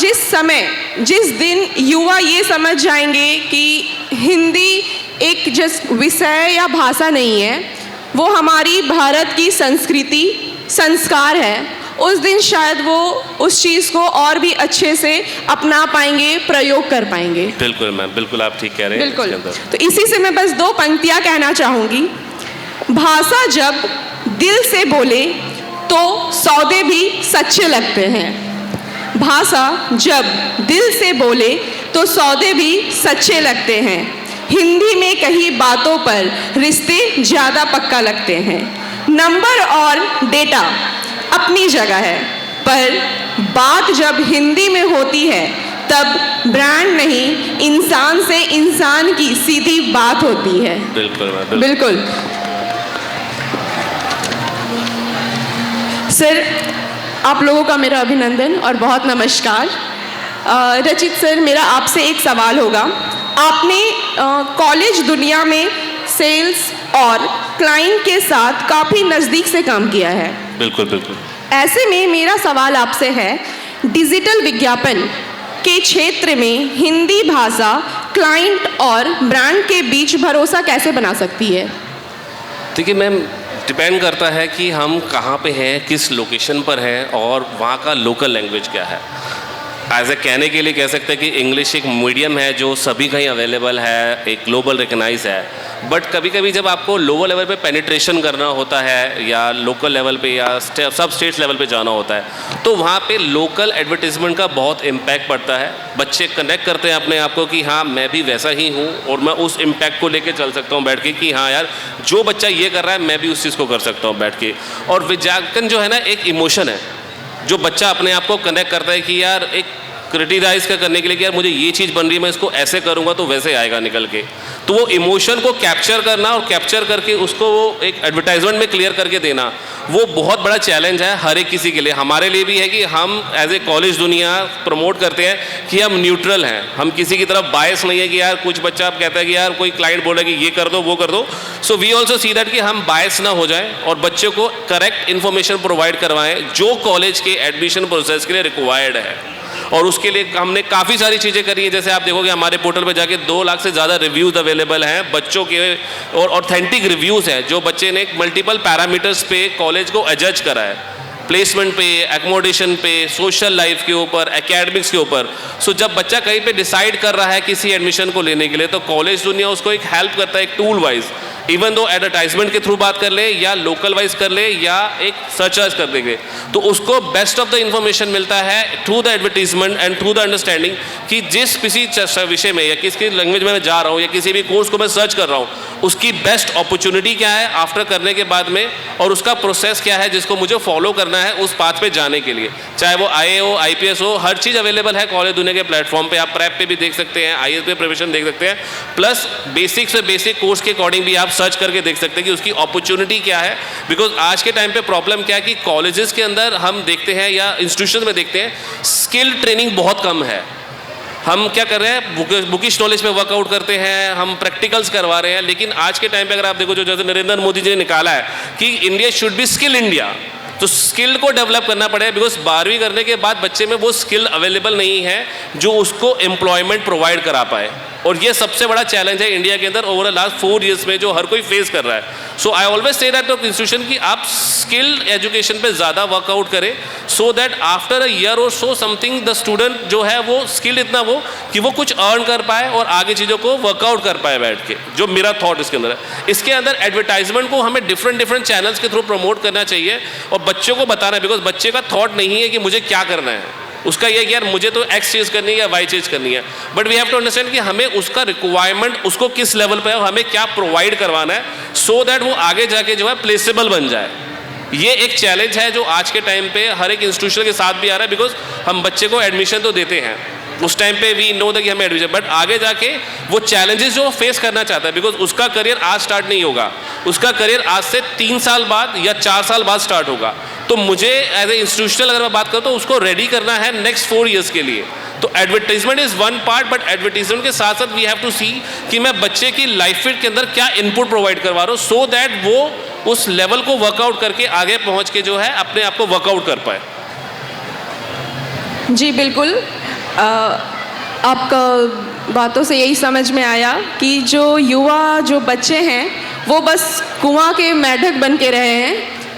जिस दिन युवा ये समझ जाएंगे कि हिंदी एक जस्ट विषय या भाषा नहीं है, वो हमारी भारत की संस्कृति संस्कार है, उस दिन शायद वो उस चीज़ को और भी अच्छे से अपना पाएंगे, प्रयोग कर पाएंगे। बिल्कुल मैम, बिल्कुल आप ठीक कह रहे हैं। बिल्कुल। इसके अंदर। तो इसी से मैं बस 2 पंक्तियाँ कहना चाहूँगी। भाषा जब दिल से बोले तो सौदे भी सच्चे लगते हैं। भाषा जब दिल से बोले तो सौदे भी सच्चे लगते हैं। हिंदी में कही बातों पर रिश्ते ज़्यादा पक्का लगते हैं। नंबर और डेटा अपनी जगह है, पर बात जब हिंदी में होती है तब ब्रांड नहीं, इंसान से इंसान की सीधी बात होती है। बिल्कुल मैम, बिल्कुल। सर, आप लोगों का मेरा अभिनंदन और बहुत नमस्कार। रचित सर, मेरा आपसे एक सवाल होगा। आपने कॉलेज दुनिया में सेल्स और क्लाइंट के साथ काफ़ी नज़दीक से काम किया है। बिल्कुल बिल्कुल। ऐसे में मेरा सवाल आपसे है, डिजिटल विज्ञापन के क्षेत्र में हिंदी भाषा क्लाइंट और ब्रांड के बीच भरोसा कैसे बना सकती है? देखिए मैम, डिपेंड करता है कि हम कहाँ पे हैं, किस लोकेशन पर हैं और वहाँ का लोकल लैंग्वेज क्या है। एज ए कहने के लिए कह सकते हैं कि इंग्लिश एक मीडियम है जो सभी कहीं अवेलेबल है, एक ग्लोबल रिकग्नाइज है। बट कभी कभी जब आपको लोअर लेवल पे पेनिट्रेशन करना होता है या लोकल लेवल पे या सब स्टेट्स लेवल पे जाना होता है, तो वहाँ पे लोकल एडवर्टीजमेंट का बहुत इम्पैक्ट पड़ता है। बच्चे कनेक्ट करते हैं अपने आप को कि हाँ मैं भी वैसा ही हूँ और मैं उस इम्पैक्ट को लेके चल सकता हूँ बैठ के, कि हाँ यार जो बच्चा ये कर रहा है मैं भी उस चीज़ को कर सकता हूँ बैठ के। और विज्ञापन जो है ना, एक इमोशन है जो बच्चा अपने आप को कनेक्ट करता है कि यार एक क्रिटिसाइज का करने के लिए कि यार मुझे ये चीज़ बन रही है, मैं इसको ऐसे करूँगा तो वैसे आएगा निकल के। तो वो इमोशन को कैप्चर करना और कैप्चर करके उसको वो एक एडवर्टाइजमेंट में क्लियर करके देना, वो बहुत बड़ा चैलेंज है हर एक किसी के लिए। हमारे लिए भी है कि हम एज ए कॉलेज दुनिया प्रमोट करते हैं कि हम न्यूट्रल हैं, हम किसी की तरफ बायस नहीं है कि यार कुछ बच्चा आप कहता है कि यार कोई क्लाइंट बोल रहा है कि ये कर दो वो कर दो। So we also see that कि हम बायस ना हो जाएं और बच्चों को करेक्ट इन्फॉर्मेशन प्रोवाइड करवाएं जो कॉलेज के एडमिशन प्रोसेस के लिए रिक्वायर्ड है। और उसके लिए हमने काफ़ी सारी चीज़ें करी है। जैसे आप देखोगे हमारे पोर्टल पे जाके 2 लाख से ज़्यादा रिव्यूज़ अवेलेबल हैं बच्चों के, और ऑथेंटिक रिव्यूज़ हैं जो बच्चे ने मल्टीपल पैरामीटर्स पे कॉलेज को एडजस्ट करा है, प्लेसमेंट पे, एकोमोडेशन पे, सोशल लाइफ के ऊपर, एकेडमिक्स के ऊपर। सो जब बच्चा कहीं पे डिसाइड कर रहा है किसी एडमिशन को लेने के लिए, तो कॉलेज दुनिया उसको एक हेल्प करता है, एक tool wise, even though advertisement के थ्रू बात कर ले या लोकल वाइज कर ले या एक सर्च कर देंगे, तो उसको बेस्ट ऑफ द इंफॉर्मेशन मिलता है through the advertisement and through the understanding कि जिस किसी विषय में या किसी लैंग्वेज में मैं जा रहा हूँ या किसी भी कोर्स को मैं सर्च कर रहा हूँ, उसकी बेस्ट अपॉर्चुनिटी क्या है आफ्टर करने के बाद में, और उसका प्रोसेस क्या है जिसको मुझे फॉलो करना है उस पाथ पे जाने के लिए। चाहे वो IA हो, IPS हो, हर चीज़ अवेलेबल है कॉलेज दुनिया के प्लेटफॉर्म पे। आप प्रेप पे भी देख सकते हैं, IAS पे प्रिपरेशन देख सकते हैं, प्लस बेसिक से बेसिक कोर्स के अकॉर्डिंग भी आप सर्च करके देख सकते हैं कि उसकी अपॉर्चुनिटी क्या है। बिकॉज आज के टाइम पे प्रॉब्लम क्या है कि कॉलेजेस के अंदर हम देखते हैं या इंस्टीट्यूशन में देखते हैं, स्किल ट्रेनिंग बहुत कम है। हम क्या कर रहे हैं, बुकिश नॉलेज पे वर्कआउट करते हैं, हम प्रैक्टिकल्स करवा रहे हैं। लेकिन आज के टाइम पे अगर आप देखो, जो जैसे नरेंद्र मोदी जी ने निकाला है कि India should be skill India, तो स्किल को डेवलप करना पड़ेगा। बिकॉज 12वीं करने के बाद बच्चे में वो स्किल अवेलेबल नहीं है जो उसको एम्प्लॉयमेंट प्रोवाइड करा पाए, और ये सबसे बड़ा चैलेंज है इंडिया के अंदर ओवर द लास्ट 4 years में जो हर कोई फेस कर रहा है। So I always say that institution की आप स्किल एजुकेशन पे ज़्यादा वर्कआउट करें, so that after a year और सो समथिंग द स्टूडेंट जो है वो स्किल इतना वो कि वो कुछ अर्न कर पाए और आगे चीज़ों को वर्कआउट कर पाए बैठ के। जो मेरा थॉट इसके अंदर है, इसके अंदर एडवर्टाइजमेंट को हमें डिफरेंट चैनल्स के थ्रू प्रमोट करना चाहिए और बच्चों को बताना है। बिकॉज बच्चे का थॉट नहीं है कि मुझे क्या करना है, उसका ये कि यार मुझे तो X चीज़ करनी है या Y चीज़ करनी है। But we have to understand कि हमें उसका रिक्वायरमेंट उसको किस लेवल पे है और हमें क्या प्रोवाइड करवाना है, सो दैट वो आगे जाके जो है प्लेसेबल बन जाए। ये एक चैलेंज है जो आज के टाइम पे हर एक इंस्टीट्यूशन के साथ भी आ रहा है, बिकॉज हम बच्चे को एडमिशन तो देते हैं, उस टाइम पे वी नो दैट कि हमें एडमिशन, बट आगे जाके वो चैलेंजेस जो फेस करना चाहता है, बिकॉज उसका करियर आज स्टार्ट नहीं होगा, उसका करियर आज से 3 साल बाद या 4 साल बाद स्टार्ट होगा। तो मुझे एज ए इंस्टीट्यूशनल अगर मैं बात करूँ तो उसको रेडी करना है नेक्स्ट 4 ईयर्स के लिए। तो advertisement is one part, but advertisement के साथ साथ वी हैव टू सी कि मैं बच्चे की लाइफ फिट के अंदर क्या इनपुट प्रोवाइड करवा रहा हूँ, सो दैट वो उस लेवल को वर्कआउट करके आगे पहुँच के जो है अपने आप को वर्कआउट कर पाए। जी बिल्कुल, आपका बातों से यही समझ में आया कि जो युवा जो बच्चे हैं वो बस कुआं के मेढक बन के रहे हैं,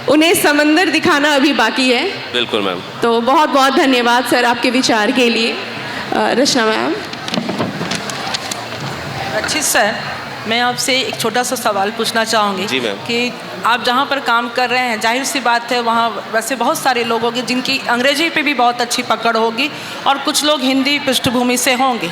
उन्हें समंदर दिखाना अभी बाकी है। बिल्कुल मैम। तो बहुत बहुत धन्यवाद सर आपके विचार के लिए। रचना मैम। रचित सर, मैं आपसे एक छोटा सा सवाल पूछना चाहूँगी। जी मैम। कि आप जहाँ पर काम कर रहे हैं, जाहिर सी बात है वहाँ वैसे बहुत सारे लोग होंगे जिनकी अंग्रेजी पे भी बहुत अच्छी पकड़ होगी और कुछ लोग हिंदी पृष्ठभूमि से होंगे।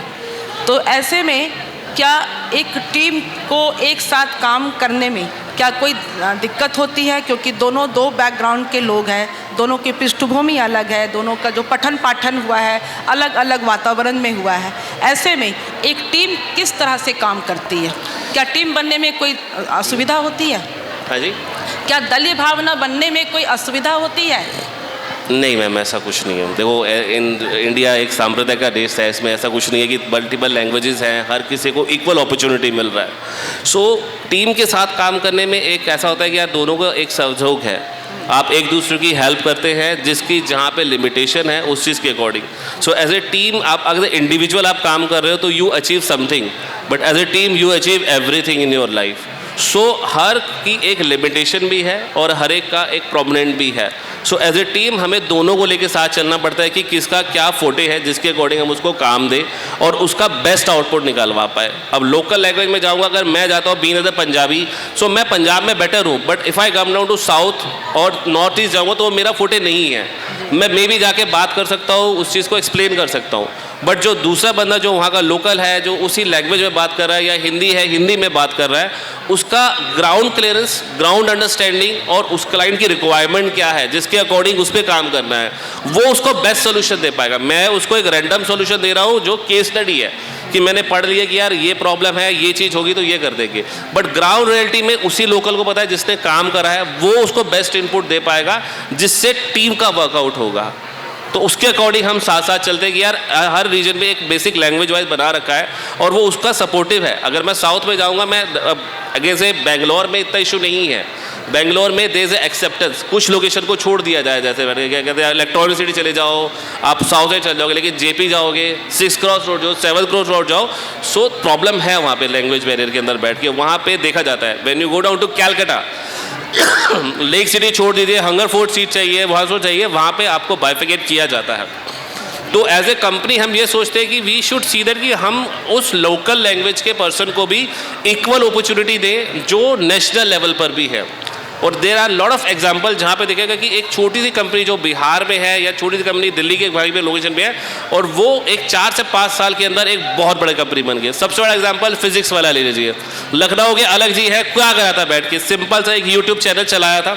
तो ऐसे में क्या एक टीम को एक साथ काम करने में क्या कोई दिक्कत होती है? क्योंकि दोनों 2 बैकग्राउंड के लोग हैं, दोनों की पृष्ठभूमि अलग है, दोनों का जो पठन पाठन हुआ है अलग अलग वातावरण में हुआ है। ऐसे में एक टीम किस तरह से काम करती है? क्या टीम बनने में कोई असुविधा होती है? हाँ जी। क्या दलीय भावना बनने में कोई असुविधा होती है? नहीं मैम, ऐसा कुछ नहीं है। देखो इंडिया एक सांप्रदायिक का देश है, इसमें ऐसा कुछ नहीं है कि मल्टीपल लैंग्वेजेस हैं, हर किसी को इक्वल अपॉर्चुनिटी मिल रहा है। सो टीम के साथ काम करने में एक ऐसा होता है कि यार दोनों का एक सहयोग है, आप एक दूसरे की हेल्प करते हैं, जिसकी जहाँ पे लिमिटेशन है उस चीज़ के according. So as a team, आप अगर इंडिविजुअल आप काम कर रहे हो तो you achieve something, but as a team you achieve everything in your life. So हर की एक लिमिटेशन भी है और हर एक का एक प्रोमिनेंट भी है। सो एज ए टीम हमें दोनों को लेके साथ चलना पड़ता है कि किसका क्या फोटे है, जिसके अकॉर्डिंग हम उसको काम दें और उसका बेस्ट आउटपुट निकालवा पाए। अब लोकल लैंग्वेज में जाऊंगा, अगर मैं जाता हूँ being as a Punjabi, so मैं पंजाब में बेटर हूँ, but if I come down to south और नॉर्थ ईस्ट जाऊँगा तो वो मेरा फोटे नहीं है। मैं मे भी जाके बात कर सकता हूँ, उस चीज़ को एक्सप्लेन कर सकता हूँ, बट जो दूसरा बंदा जो वहाँ का लोकल है, जो उसी लैंग्वेज में बात कर रहा है या हिंदी है हिंदी में बात कर रहा है, उसका ग्राउंड क्लियरेंस, ग्राउंड अंडरस्टैंडिंग और उस क्लाइंट की रिक्वायरमेंट क्या है, जिसके अकॉर्डिंग उस पर काम करना है, वो उसको बेस्ट सोल्यूशन दे पाएगा। मैं उसको एक रैंडम सोल्यूशन दे रहा हूँ जो केस स्टडी है कि मैंने पढ़ लिया कि यार ये प्रॉब्लम है, ये चीज़ होगी तो ये कर देंगे, बट ग्राउंड रियलिटी में उसी लोकल को पता है जिसने काम करा है, वो उसको बेस्ट इनपुट दे पाएगा जिससे टीम का वर्कआउट होगा। तो उसके अकॉर्डिंग हम साथ साथ चलते हैं कि यार हर रीजन में एक बेसिक लैंग्वेज वाइज बना रखा है और वो उसका सपोर्टिव है। अगर मैं साउथ में जाऊंगा, मैं अगेन से बेंगलोर में इतना इशू नहीं है, बेंगलोर में देयर इज एक्सेप्टेंस, कुछ लोकेशन को छोड़ दिया जाए, जैसे मैंने क्या कहते हैं इलेक्ट्रॉनिक सिटी चले जाओ, आप साउथ में चले जाओगे, लेकिन जेपी जाओगे, 6 क्रॉस रोड जाओ, 7 क्रॉस रोड जाओ, सो प्रॉब्लम है वहाँ पे लैंग्वेज बैरियर के अंदर बैठ के। वहाँ पे देखा जाता है when you go down to Calcutta, lake city छोड़ दीजिए, हंगरफोर्ड सीट चाहिए, वहाँ से चाहिए, वहाँ पे आपको बाइफिकेट किया जाता है। तो एज ए कंपनी हम ये सोचते हैं कि वी शुड सी दैट कि हम उस लोकल लैंग्वेज के पर्सन को भी इक्वल अपॉर्चुनिटी दें जो नेशनल लेवल पर भी है। और there are lot of example जहाँ पे देखेगा कि एक छोटी सी कंपनी जो बिहार में है या छोटी सी कंपनी दिल्ली के भाई में लोकेशन पे है और वो एक 4 से 5 साल के अंदर एक बहुत बड़े कंपनी बन गई। सबसे बड़ा एग्जाम्पल फिजिक्स वाला ले लीजिए, लखनऊ के अलग जी है, क्या करा था बैठ के, सिंपल सा एक यूट्यूब चैनल चलाया था,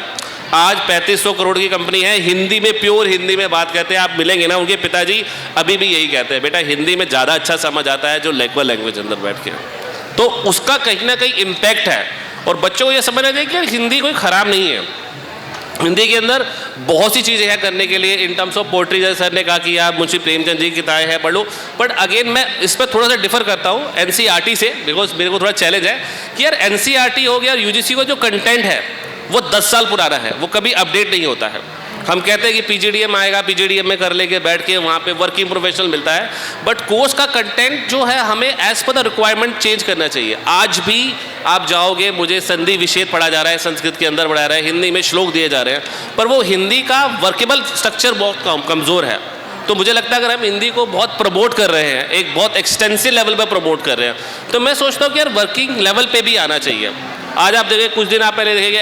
आज 3500 करोड़ की कंपनी है, हिंदी में प्योर हिंदी में बात करते हैं। आप मिलेंगे ना, उनके पिताजी अभी भी यही कहते हैं, बेटा हिंदी में ज़्यादा अच्छा समझ आता है जो लोकल लैंग्वेज अंदर बैठ के। तो उसका कहीं ना कहीं इम्पैक्ट है और बच्चों को ये समझना चाहिए कि हिंदी कोई ख़राब नहीं है। हिंदी के अंदर बहुत सी चीज़ें हैं करने के लिए, इन टर्म्स ऑफ पोइट्री, जैसे सर ने कहा कि आप मुंशी प्रेमचंद जी की किताबें हैं पढ़ लो, बट अगेन मैं इस पर थोड़ा सा डिफर करता हूँ एनसीईआरटी से, बिकॉज मेरे को थोड़ा चैलेंज है कि यार एनसीईआरटी हो गया और यूजीसी का जो कंटेंट है वो 10 साल पुराना है, वो कभी अपडेट नहीं होता है। हम कहते हैं कि पीजीडीएम आएगा, पीजीडीएम में कर लेंगे बैठ के, वहाँ पे वर्किंग प्रोफेशनल मिलता है, बट कोर्स का कंटेंट जो है हमें as per the requirement change करना चाहिए। आज भी आप जाओगे, मुझे संधि विच्छेद पढ़ा जा रहा है, संस्कृत के अंदर पढ़ा रहा है, हिंदी में श्लोक दिए जा रहे हैं, पर वो हिंदी का वर्केबल स्ट्रक्चर बहुत कमज़ोर है। तो मुझे लगता है अगर हम हिंदी को बहुत प्रमोट कर रहे हैं, एक बहुत एक्सटेंसिव लेवल पर प्रमोट कर रहे हैं, तो मैं सोचता हूँ कि यार वर्किंग लेवल पे भी आना चाहिए। आज आप देखिए, कुछ दिन आप पहले देखेंगे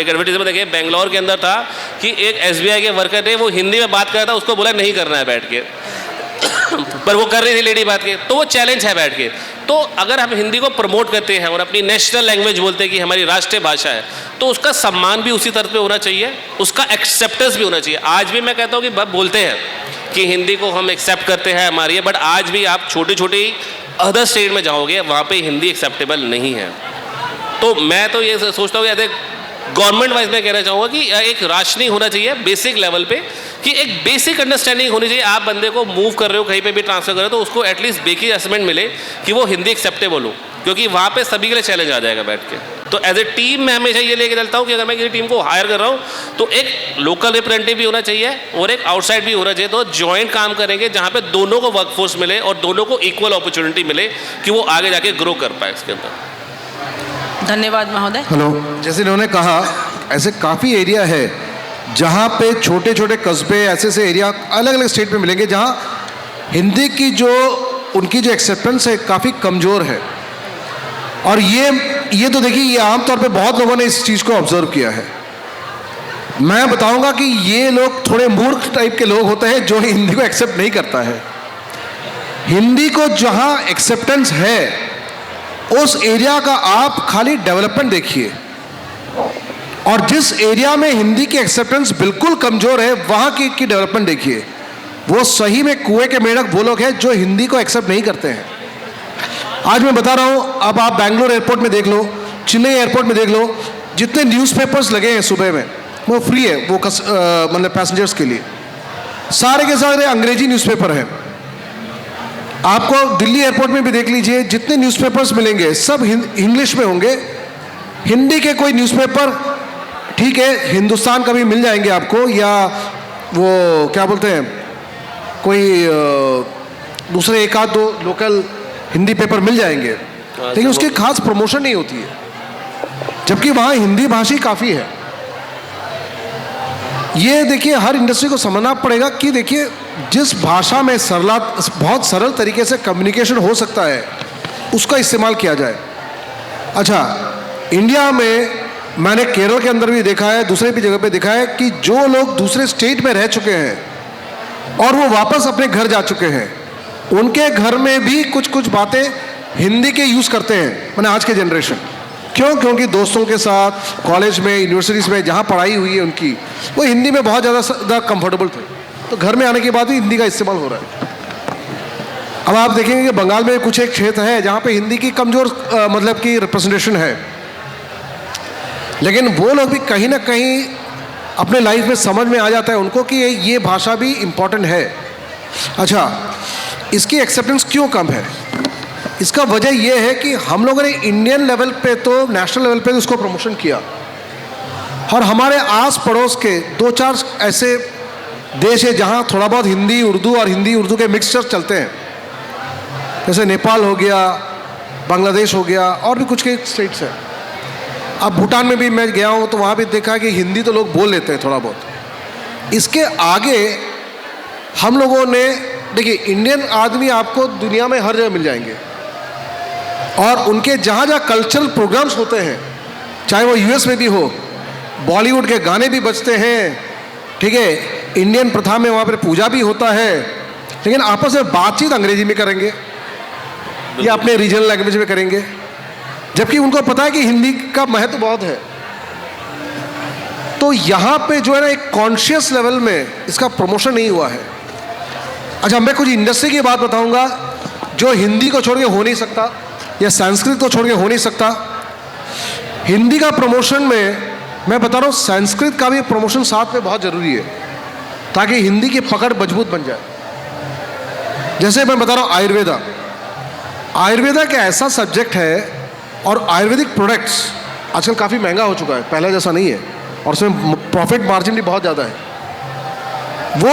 एक एडवर्टीजमेंट देखिए, बेंगलोर के अंदर था कि एक एसबीआई के वर्कर ने वो हिंदी में बात कर रहा था, उसको बोला नहीं करना है बैठ के। पर वो कर रही थी लेडी बात के, तो वो चैलेंज है बैठ के। तो अगर हम हिंदी को प्रमोट करते हैं और अपनी नेशनल लैंग्वेज बोलते हैं कि हमारी राष्ट्रीय भाषा है, तो उसका सम्मान भी उसी तरह पे होना चाहिए, उसका एक्सेप्टेंस भी होना चाहिए। आज भी मैं कहता हूँ कि बोलते हैं कि हिंदी को हम एक्सेप्ट करते हैं हमारी है, बट आज भी आप छोटे छोटे अदर स्टेट में जाओगे वहाँ पे हिंदी एक्सेप्टेबल नहीं है। तो मैं तो ये सोचता हूँ कि गवर्नमेंट वाइज मैं कहना चाहूँगा कि एक राशनिंग होना चाहिए बेसिक लेवल पे, कि एक बेसिक अंडरस्टैंडिंग होनी चाहिए। आप बंदे को मूव कर रहे हो कहीं पे भी ट्रांसफर कर रहे हो, तो उसको एटलीस्ट बेसिक असेसमेंट मिले कि वो हिंदी एक्सेप्टेबल हो, क्योंकि वहाँ पे सभी के लिए चैलेंज आ जाएगा बैठ के। तो एज ए टीम मैं हमेशा ये लेके चलता हूँ कि अगर मैं किसी टीम को हायर कर रहा हूँ तो एक लोकल रिप्रेजेंटेटिव भी होना चाहिए और एक आउटसाइड भी होना चाहिए। तो जॉइंट काम करेंगे जहाँ पे दोनों को वर्कफोर्स मिले और दोनों को इक्वल अपॉर्चुनिटी मिले कि वो आगे जाके ग्रो कर पाए इसके अंदर। धन्यवाद महोदय। हेलो, जैसे इन्होंने कहा ऐसे काफ़ी एरिया है जहाँ पे छोटे छोटे कस्बे ऐसे एरिया अलग अलग स्टेट में मिलेंगे जहाँ हिंदी की जो उनकी जो एक्सेप्टेंस है काफ़ी कमज़ोर है। और ये तो देखिए, ये आमतौर पे बहुत लोगों ने इस चीज़ को ऑब्जर्व किया है। मैं बताऊंगा कि ये लोग थोड़े मूर्ख टाइप के लोग होते हैं जो हिंदी को एक्सेप्ट नहीं करता है। हिंदी को जहाँ एक्सेप्टेंस है उस एरिया का आप खाली डेवलपमेंट देखिए, और जिस एरिया में हिंदी की एक्सेप्टेंस बिल्कुल कमज़ोर है वहाँ की डेवलपमेंट देखिए। वो सही में कुएं के मेढक वो लोग हैं जो हिंदी को एक्सेप्ट नहीं करते हैं। आज मैं बता रहा हूँ, अब आप बैंगलोर एयरपोर्ट में देख लो, चेन्नई एयरपोर्ट में देख लो, जितने न्यूज़पेपर्स लगे हैं सुबह में वो फ्री है, वो मतलब पैसेंजर्स के लिए सारे के सारे अंग्रेजी न्यूज़पेपर हैं। आपको दिल्ली एयरपोर्ट में भी देख लीजिए, जितने न्यूज़पेपर्स मिलेंगे सब इंग्लिश में होंगे। हिंदी के कोई न्यूज़पेपर ठीक है हिंदुस्तान का भी मिल जाएंगे आपको, या वो क्या बोलते हैं कोई दूसरे एक आध दो लोकल हिंदी पेपर मिल जाएंगे, लेकिन उसकी खास प्रमोशन नहीं होती है, जबकि वहाँ हिंदी भाषी काफ़ी है। ये देखिए, हर इंडस्ट्री को समझना पड़ेगा कि देखिए जिस भाषा में बहुत सरल तरीके से कम्युनिकेशन हो सकता है उसका इस्तेमाल किया जाए। अच्छा, इंडिया में मैंने केरल के अंदर भी देखा है, दूसरे भी जगह पे देखा है कि जो लोग दूसरे स्टेट में रह चुके हैं और वो वापस अपने घर जा चुके हैं, उनके घर में भी कुछ कुछ बातें हिंदी के यूज़ करते हैं, मैंने आज के जनरेशन। क्यों? क्योंकि दोस्तों के साथ कॉलेज में यूनिवर्सिटीज़ में जहाँ पढ़ाई हुई है उनकी, वो हिंदी में बहुत ज़्यादा कंफर्टेबल थे, तो घर में आने के बाद भी हिंदी का इस्तेमाल हो रहा है। अब आप देखेंगे कि बंगाल में कुछ एक क्षेत्र है जहाँ पे हिंदी की कमज़ोर मतलब की रिप्रेजेंटेशन है, लेकिन वो लोग भी कहीं ना कहीं अपने लाइफ में समझ में आ जाता है उनको कि ये भाषा भी इम्पॉर्टेंट है। अच्छा, इसकी एक्सेप्टेंस क्यों कम है? इसका वजह यह है कि हम लोगों ने इंडियन लेवल पे तो नेशनल लेवल पे उसको प्रमोशन किया, और हमारे आस पड़ोस के दो चार ऐसे देश है जहाँ थोड़ा बहुत हिंदी उर्दू और हिंदी उर्दू के मिक्सचर चलते हैं, जैसे नेपाल हो गया, बांग्लादेश हो गया, और भी कुछ के स्टेट्स हैं। अब भूटान में भी मैं गया हूँ तो वहाँ भी देखा कि हिंदी तो लोग बोल लेते हैं थोड़ा बहुत। इसके आगे हम लोगों ने देखिए, इंडियन आदमी आपको दुनिया में हर जगह मिल जाएंगे, और उनके जहाँ जहाँ कल्चरल प्रोग्राम्स होते हैं, चाहे वो यूएस में भी हो, बॉलीवुड के गाने भी बजते हैं, ठीक है, इंडियन प्रथा में वहाँ पर पूजा भी होता है, लेकिन आपस में बातचीत अंग्रेजी में करेंगे या अपने रीजनल लैंग्वेज में करेंगे, जबकि उनको पता है कि हिंदी का महत्व बहुत है। तो यहाँ पे जो है ना, एक कॉन्शियस लेवल में इसका प्रमोशन नहीं हुआ है। अच्छा, मैं कुछ इंडस्ट्री की बात बताऊंगा जो हिंदी को छोड़ के हो नहीं सकता, या संस्कृत को छोड़ के हो नहीं सकता। हिंदी का प्रमोशन में मैं बता रहा हूँ, संस्कृत का भी प्रमोशन साथ में बहुत ज़रूरी है, ताकि हिंदी की पकड़ मजबूत बन जाए। जैसे मैं बता रहा हूँ, आयुर्वेदा का ऐसा सब्जेक्ट है, और आयुर्वेदिक प्रोडक्ट्स आजकल काफ़ी महंगा हो चुका है, पहले जैसा नहीं है, और उसमें प्रॉफिट मार्जिन भी बहुत ज़्यादा है। वो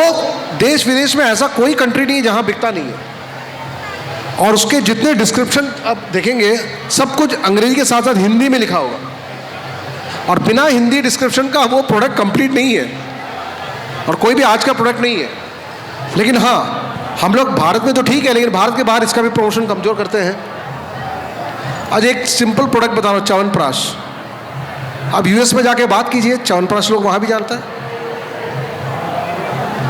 देश विदेश में ऐसा कोई कंट्री नहीं है जहाँ बिकता नहीं है, और उसके जितने डिस्क्रिप्शन आप देखेंगे सब कुछ अंग्रेजी के साथ साथ हिंदी में लिखा होगा, और बिना हिंदी डिस्क्रिप्शन का वो प्रोडक्ट कंप्लीट नहीं है, और कोई भी आज का प्रोडक्ट नहीं है। लेकिन हाँ, हम लोग भारत में तो ठीक है, लेकिन भारत के बाहर इसका भी प्रमोशन कमज़ोर करते हैं। आज एक सिंपल प्रोडक्ट बता रहा हूँ, च्यवनप्राश। अब यूएस में जाके बात कीजिए, च्यवनप्राश लोग वहाँ भी जानता है,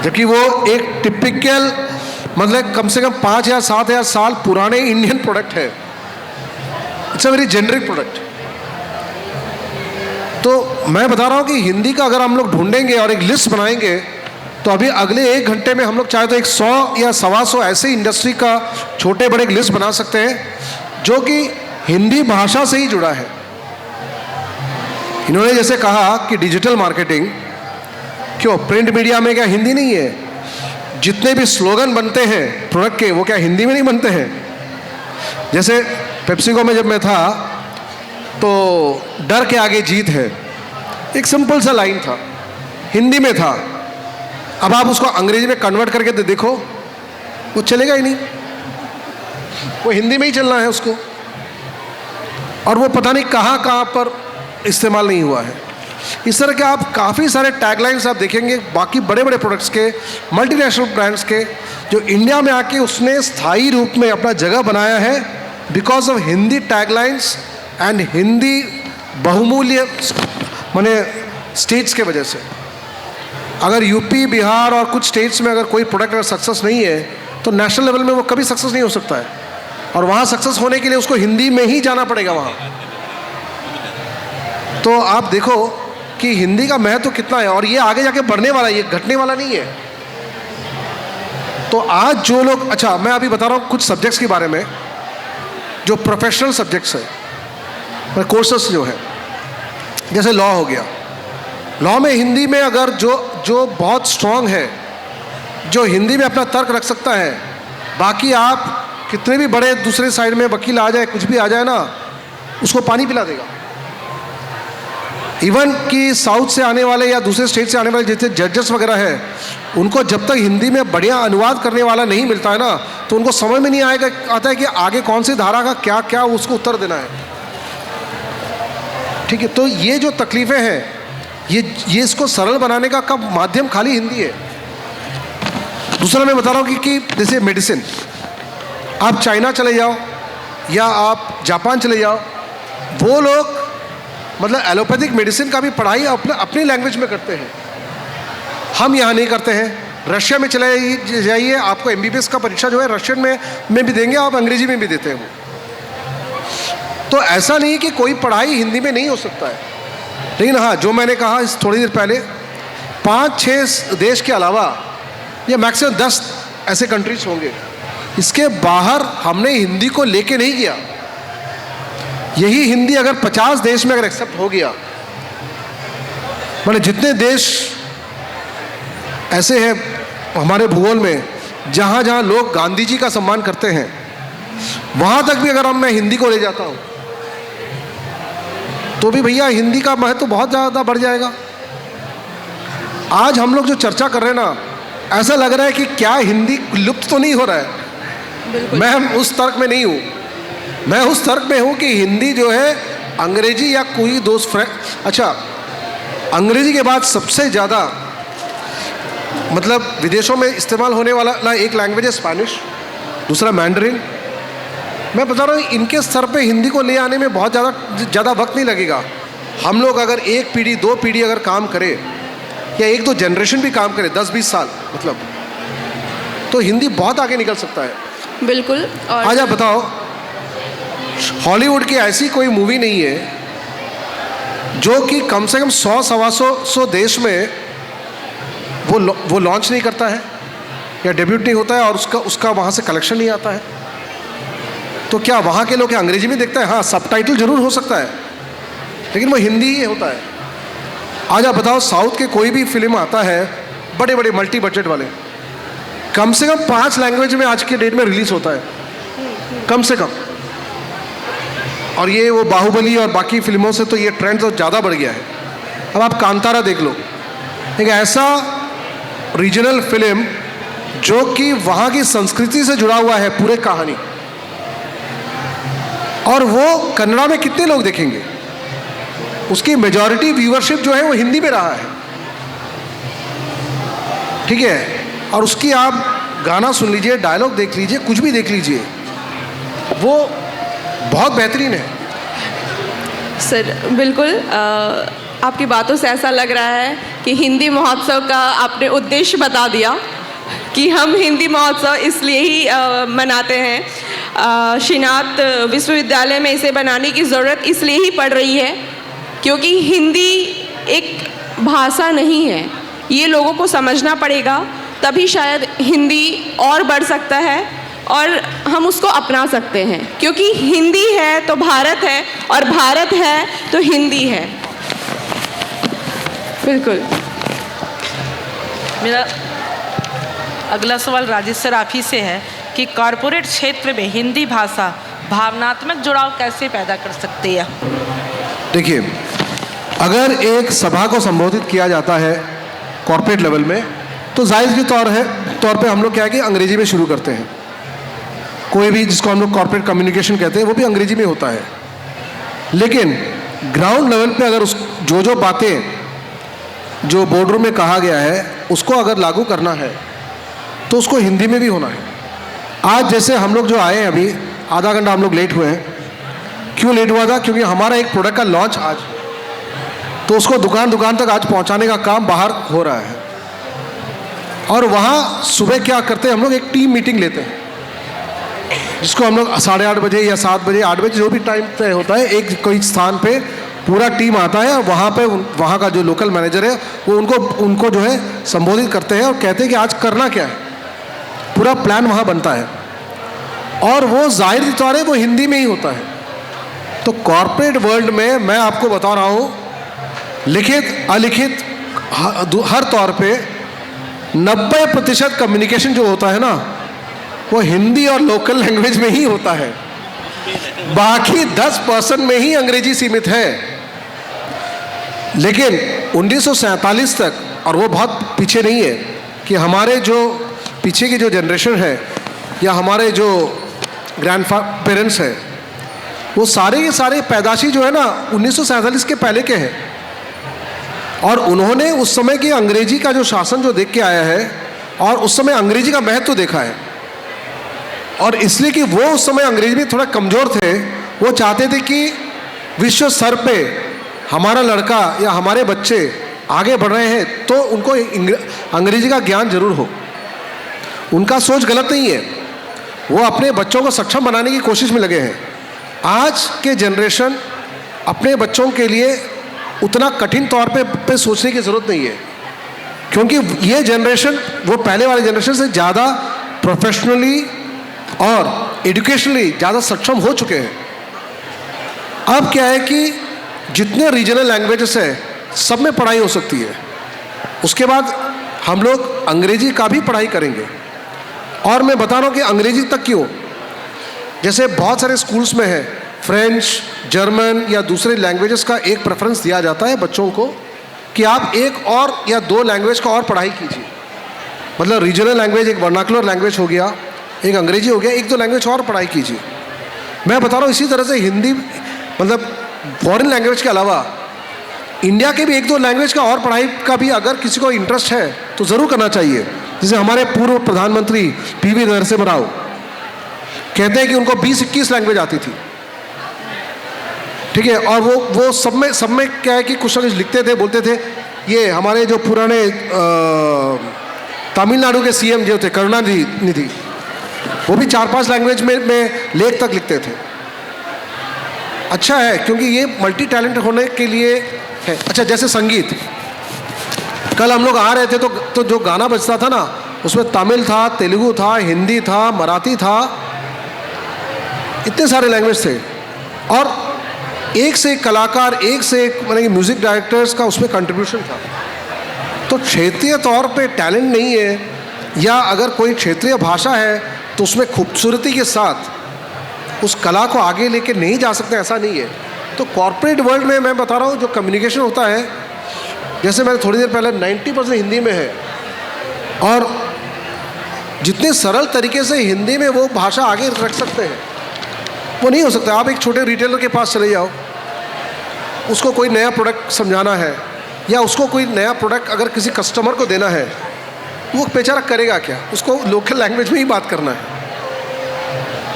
जबकि वो एक टिपिकल मतलब कम से कम 5 या 7 या साल पुराने इंडियन प्रोडक्ट है। It's a very generic product. तो मैं बता रहा हूँ कि हिंदी का अगर हम लोग ढूंढेंगे और एक लिस्ट बनाएंगे तो अभी अगले 1 घंटे में हम लोग चाहे तो 100 या 125 ऐसे इंडस्ट्री का छोटे बड़े एक लिस्ट बना सकते हैं जो कि हिंदी भाषा से ही जुड़ा है। इन्होंने जैसे कहा कि डिजिटल मार्केटिंग, क्यों प्रिंट मीडिया में क्या हिंदी नहीं है? जितने भी स्लोगन बनते हैं प्रोडक्ट के वो क्या हिंदी में नहीं बनते हैं? जैसे पेप्सिको में जब मैं था तो डर के आगे जीत है, एक सिंपल सा लाइन था, हिंदी में था। अब आप उसको अंग्रेजी में कन्वर्ट करके देखो, वो चलेगा ही नहीं, वो हिंदी में ही चलना है उसको। और वो पता नहीं कहाँ कहाँ पर इस्तेमाल नहीं हुआ है। इस तरह के आप काफ़ी सारे टैगलाइंस आप देखेंगे बाकी बड़े बड़े प्रोडक्ट्स के, मल्टीनेशनल ब्रांड्स के, जो इंडिया में आके उसने स्थायी रूप में अपना जगह बनाया है because of Hindi taglines and Hindi बहुमूल्य माने स्टेट्स के वजह से। अगर यूपी, बिहार और कुछ स्टेट्स में अगर कोई प्रोडक्ट अगर सक्सेस नहीं है तो नेशनल लेवल में वो कभी सक्सेस नहीं हो सकता है। और वहाँ सक्सेस होने के लिए उसको हिंदी में ही जाना पड़ेगा वहाँ। तो आप देखो कि हिंदी का महत्व कितना है और ये आगे जाके बढ़ने वाला है, ये घटने वाला नहीं है। तो आज जो लोग, अच्छा मैं अभी बता रहा हूँ कुछ सब्जेक्ट्स के बारे में जो प्रोफेशनल सब्जेक्ट्स है, कोर्सेस जो है, जैसे लॉ हो गया। लॉ में हिंदी में अगर जो बहुत स्ट्रांग है, जो हिंदी में अपना तर्क रख सकता है, बाकी आप कितने भी बड़े दूसरे साइड में वकील आ जाए, कुछ भी आ जाए ना, उसको पानी पिला देगा। इवन कि साउथ से आने वाले या दूसरे स्टेट से आने वाले जैसे जजेस वगैरह है, उनको जब तक हिंदी में बढ़िया अनुवाद करने वाला नहीं मिलता है ना, तो उनको समझ में नहीं आता है कि आगे कौन सी धारा का क्या क्या उसको उत्तर देना है। ठीक है, तो ये जो तकलीफ़ें हैं, ये इसको सरल बनाने का माध्यम खाली हिंदी है। दूसरा मैं बता रहा हूँ कि जैसे मेडिसिन, आप चाइना चले जाओ या आप जापान चले जाओ, वो लोग मतलब एलोपैथिक मेडिसिन का भी पढ़ाई अपनी लैंग्वेज में करते हैं, हम यहाँ नहीं करते हैं। रशिया में चले जाइए, आपको MBBS का परीक्षा जो है रशियन में भी देंगे, आप अंग्रेजी में भी देते हैं। तो ऐसा नहीं कि कोई पढ़ाई हिंदी में नहीं हो सकता है। लेकिन हाँ, जो मैंने कहा इस थोड़ी देर पहले, 5-6 देश के अलावा या मैक्सिमम 10 ऐसे कंट्रीज होंगे, इसके बाहर हमने हिंदी को लेके नहीं गया। यही हिंदी अगर 50 देश में अगर एक्सेप्ट हो गया, मतलब जितने देश ऐसे हैं हमारे भूगोल में जहाँ जहाँ लोग गांधी जी का सम्मान करते हैं, वहाँ तक भी अगर मैं हिंदी को ले जाता हूँ तो भी भैया हिंदी का महत्व बहुत ज़्यादा बढ़ जाएगा। आज हम लोग जो चर्चा कर रहे हैं ना, ऐसा लग रहा है कि क्या हिंदी लुप्त तो नहीं हो रहा है। मैं उस तर्क में नहीं हूँ। मैं उस तर्क में हूँ कि हिंदी जो है अंग्रेजी या कोई अच्छा, अंग्रेजी के बाद सबसे ज़्यादा मतलब विदेशों में इस्तेमाल होने वाला एक लैंग्वेज है स्पेनिश, दूसरा मैंडरिन। मैं बता रहा हूँ इनके स्तर पे हिंदी को ले आने में बहुत ज़्यादा वक्त नहीं लगेगा। हम लोग अगर 1 पीढ़ी 2 पीढ़ी अगर काम करें या 1-2 जनरेशन भी काम करे, 10-20 साल मतलब, तो हिंदी बहुत आगे निकल सकता है। बिल्कुल। और आज आप बताओ, हॉलीवुड की ऐसी कोई मूवी नहीं है जो कि कम से कम 100-125 देश में वो लॉन्च नहीं करता है या डेब्यूट नहीं होता है और उसका वहाँ से कलेक्शन नहीं आता है। तो क्या वहाँ के लोग अंग्रेजी में देखते हैं? हाँ, सबटाइटल जरूर हो सकता है, लेकिन वो हिंदी ही होता है। आज आप बताओ, साउथ के कोई भी फिल्म आता है, बड़े बड़े मल्टी बजट वाले, कम से कम 5 लैंग्वेज में आज के डेट में रिलीज होता है, कम से कम। और ये वो बाहुबली और बाकी फिल्मों से तो ये ट्रेंड तो ज़्यादा बढ़ गया है। अब आप कांतारा देख लो, एक ऐसा रीजनल फिल्म जो कि वहाँ की संस्कृति से जुड़ा हुआ है पूरे कहानी, और वो कन्नड़ा में कितने लोग देखेंगे? उसकी मेजॉरिटी व्यूअरशिप जो है वो हिंदी में रहा है। ठीक है, और उसकी आप गाना सुन लीजिए, डायलॉग देख लीजिए, कुछ भी देख लीजिए, वो बहुत बेहतरीन है। सर बिल्कुल, आपकी बातों से ऐसा लग रहा है कि हिंदी महोत्सव का आपने उद्देश्य बता दिया। कि हम हिंदी महोत्सव इसलिए ही मनाते हैं। श्रीनाथ विश्वविद्यालय में इसे बनाने की ज़रूरत इसलिए ही पड़ रही है क्योंकि हिंदी एक भाषा नहीं है, ये लोगों को समझना पड़ेगा, तभी शायद हिंदी और बढ़ सकता है और हम उसको अपना सकते हैं। क्योंकि हिंदी है तो भारत है और भारत है तो हिंदी है। बिल्कुल। मेरा अगला सवाल राजेश सराफी से है कि कॉरपोरेट क्षेत्र में हिंदी भाषा भावनात्मक जुड़ाव कैसे पैदा कर सकती है? देखिए, अगर एक सभा को संबोधित किया जाता है कॉर्पोरेट लेवल में, तो जायज़ के तौर पे हम लोग क्या है कि अंग्रेजी में शुरू करते हैं। कोई भी जिसको हम लोग कॉर्पोरेट कम्युनिकेशन कहते हैं वो भी अंग्रेजी में होता है। लेकिन ग्राउंड लेवल पे अगर जो बातें जो बोर्ड रूम में कहा गया है उसको अगर लागू करना है तो उसको हिंदी में भी होना है। आज जैसे हम लोग जो आए हैं, अभी आधा घंटा हम लोग लेट हुए हैं। क्यों लेट हुआ था? क्योंकि हमारा एक प्रोडक्ट का लॉन्च आज, तो उसको दुकान दुकान तक आज पहुंचाने का काम बाहर हो रहा है। और वहाँ सुबह क्या करते हैं हम लोग, एक टीम मीटिंग लेते हैं जिसको हम लोग 8:30 बजे या 7 बजे 8 बजे जो भी टाइम तय होता है, एक कोई स्थान पे पूरा टीम आता है और वहाँ पे वहाँ का जो लोकल मैनेजर है वो उनको जो है संबोधित करते हैं और कहते हैं कि आज करना क्या है। पूरा प्लान वहाँ बनता है और वो जाहिर तौर है वो हिंदी में ही होता है। तो कॉर्पोरेट वर्ल्ड में मैं आपको बता रहा हूँ, लिखित अलिखित हर तौर पे 90% कम्युनिकेशन जो होता है ना, वो हिंदी और लोकल लैंग्वेज में ही होता है। बाकी 10% में ही अंग्रेजी सीमित है। लेकिन 1947 तक, और वो बहुत पीछे नहीं है, कि हमारे जो पीछे की जो जनरेशन है या हमारे जो ग्रैंड पेरेंट्स हैं, वो सारे के सारे पैदाशी जो है ना 1947 के पहले के हैं। और उन्होंने उस समय की अंग्रेजी का जो शासन जो देख के आया है और उस समय अंग्रेजी का महत्व देखा है। और इसलिए कि वो उस समय अंग्रेजी में थोड़ा कमज़ोर थे, वो चाहते थे कि विश्व स्तर पे हमारा लड़का या हमारे बच्चे आगे बढ़ रहे हैं तो उनको अंग्रेजी का ज्ञान जरूर हो। उनका सोच गलत नहीं है, वो अपने बच्चों को सक्षम बनाने की कोशिश में लगे हैं। आज के जनरेशन अपने बच्चों के लिए उतना कठिन तौर पे सोचने की ज़रूरत नहीं है, क्योंकि ये जनरेशन वो पहले वाले जनरेशन से ज़्यादा प्रोफेशनली और एजुकेशनली ज़्यादा सक्षम हो चुके हैं। अब क्या है कि जितने रीजनल लैंग्वेजेस हैं सब में पढ़ाई हो सकती है। उसके बाद हम लोग अंग्रेजी का भी पढ़ाई करेंगे। और मैं बता रहा हूँ कि अंग्रेजी तक क्यों, जैसे बहुत सारे स्कूल्स में है फ्रेंच, जर्मन या दूसरे लैंग्वेजेस का एक प्रेफरेंस दिया जाता है बच्चों को कि आप एक और या 2 लैंग्वेज का और पढ़ाई कीजिए। मतलब रीजनल लैंग्वेज, एक वर्नाकुलर लैंग्वेज हो गया, एक अंग्रेजी हो गया, 1-2 लैंग्वेज और पढ़ाई कीजिए। मैं बता रहा हूँ इसी तरह से हिंदी, मतलब फॉरेन लैंग्वेज के अलावा इंडिया के भी 1-2 लैंग्वेज का और पढ़ाई का भी अगर किसी को इंटरेस्ट है तो ज़रूर करना चाहिए। जैसे हमारे पूर्व प्रधानमंत्री PV नरसिम्हा राव कहते हैं कि उनको 20-21 लैंग्वेज आती थी, ठीक है। और वो सब में क्या है कि कुछ ना कुछ लिखते थे, बोलते थे। ये हमारे जो पुराने तमिलनाडु के CM जो थे करुणानिधि, वो भी 4-5 लैंग्वेज में लेख तक लिखते थे। अच्छा है, क्योंकि ये मल्टी टैलेंट होने के लिए है। अच्छा, जैसे संगीत, कल हम लोग आ रहे थे तो जो गाना बजता था ना, उसमें तमिल था, तेलुगु था, हिंदी था, मराठी था, इतने सारे लैंग्वेज थे। और एक से एक कलाकार, एक से एक माने कि म्यूज़िक डायरेक्टर्स का उसमें कंट्रीब्यूशन था। तो क्षेत्रीय तौर पे टैलेंट नहीं है, या अगर कोई क्षेत्रीय भाषा है तो उसमें खूबसूरती के साथ उस कला को आगे लेके नहीं जा सकते, ऐसा नहीं है। तो कॉर्पोरेट वर्ल्ड में मैं बता रहा हूँ जो कम्युनिकेशन होता है, जैसे मैंने थोड़ी देर पहले 90% हिंदी में है, और जितने सरल तरीके से हिंदी में वो भाषा आगे रख सकते हैं वो नहीं हो सकता। आप एक छोटे रिटेलर के पास चले जाओ, उसको कोई नया प्रोडक्ट समझाना है या उसको कोई नया प्रोडक्ट अगर किसी कस्टमर को देना है, वो बेचारा करेगा क्या? उसको लोकल लैंग्वेज में ही बात करना है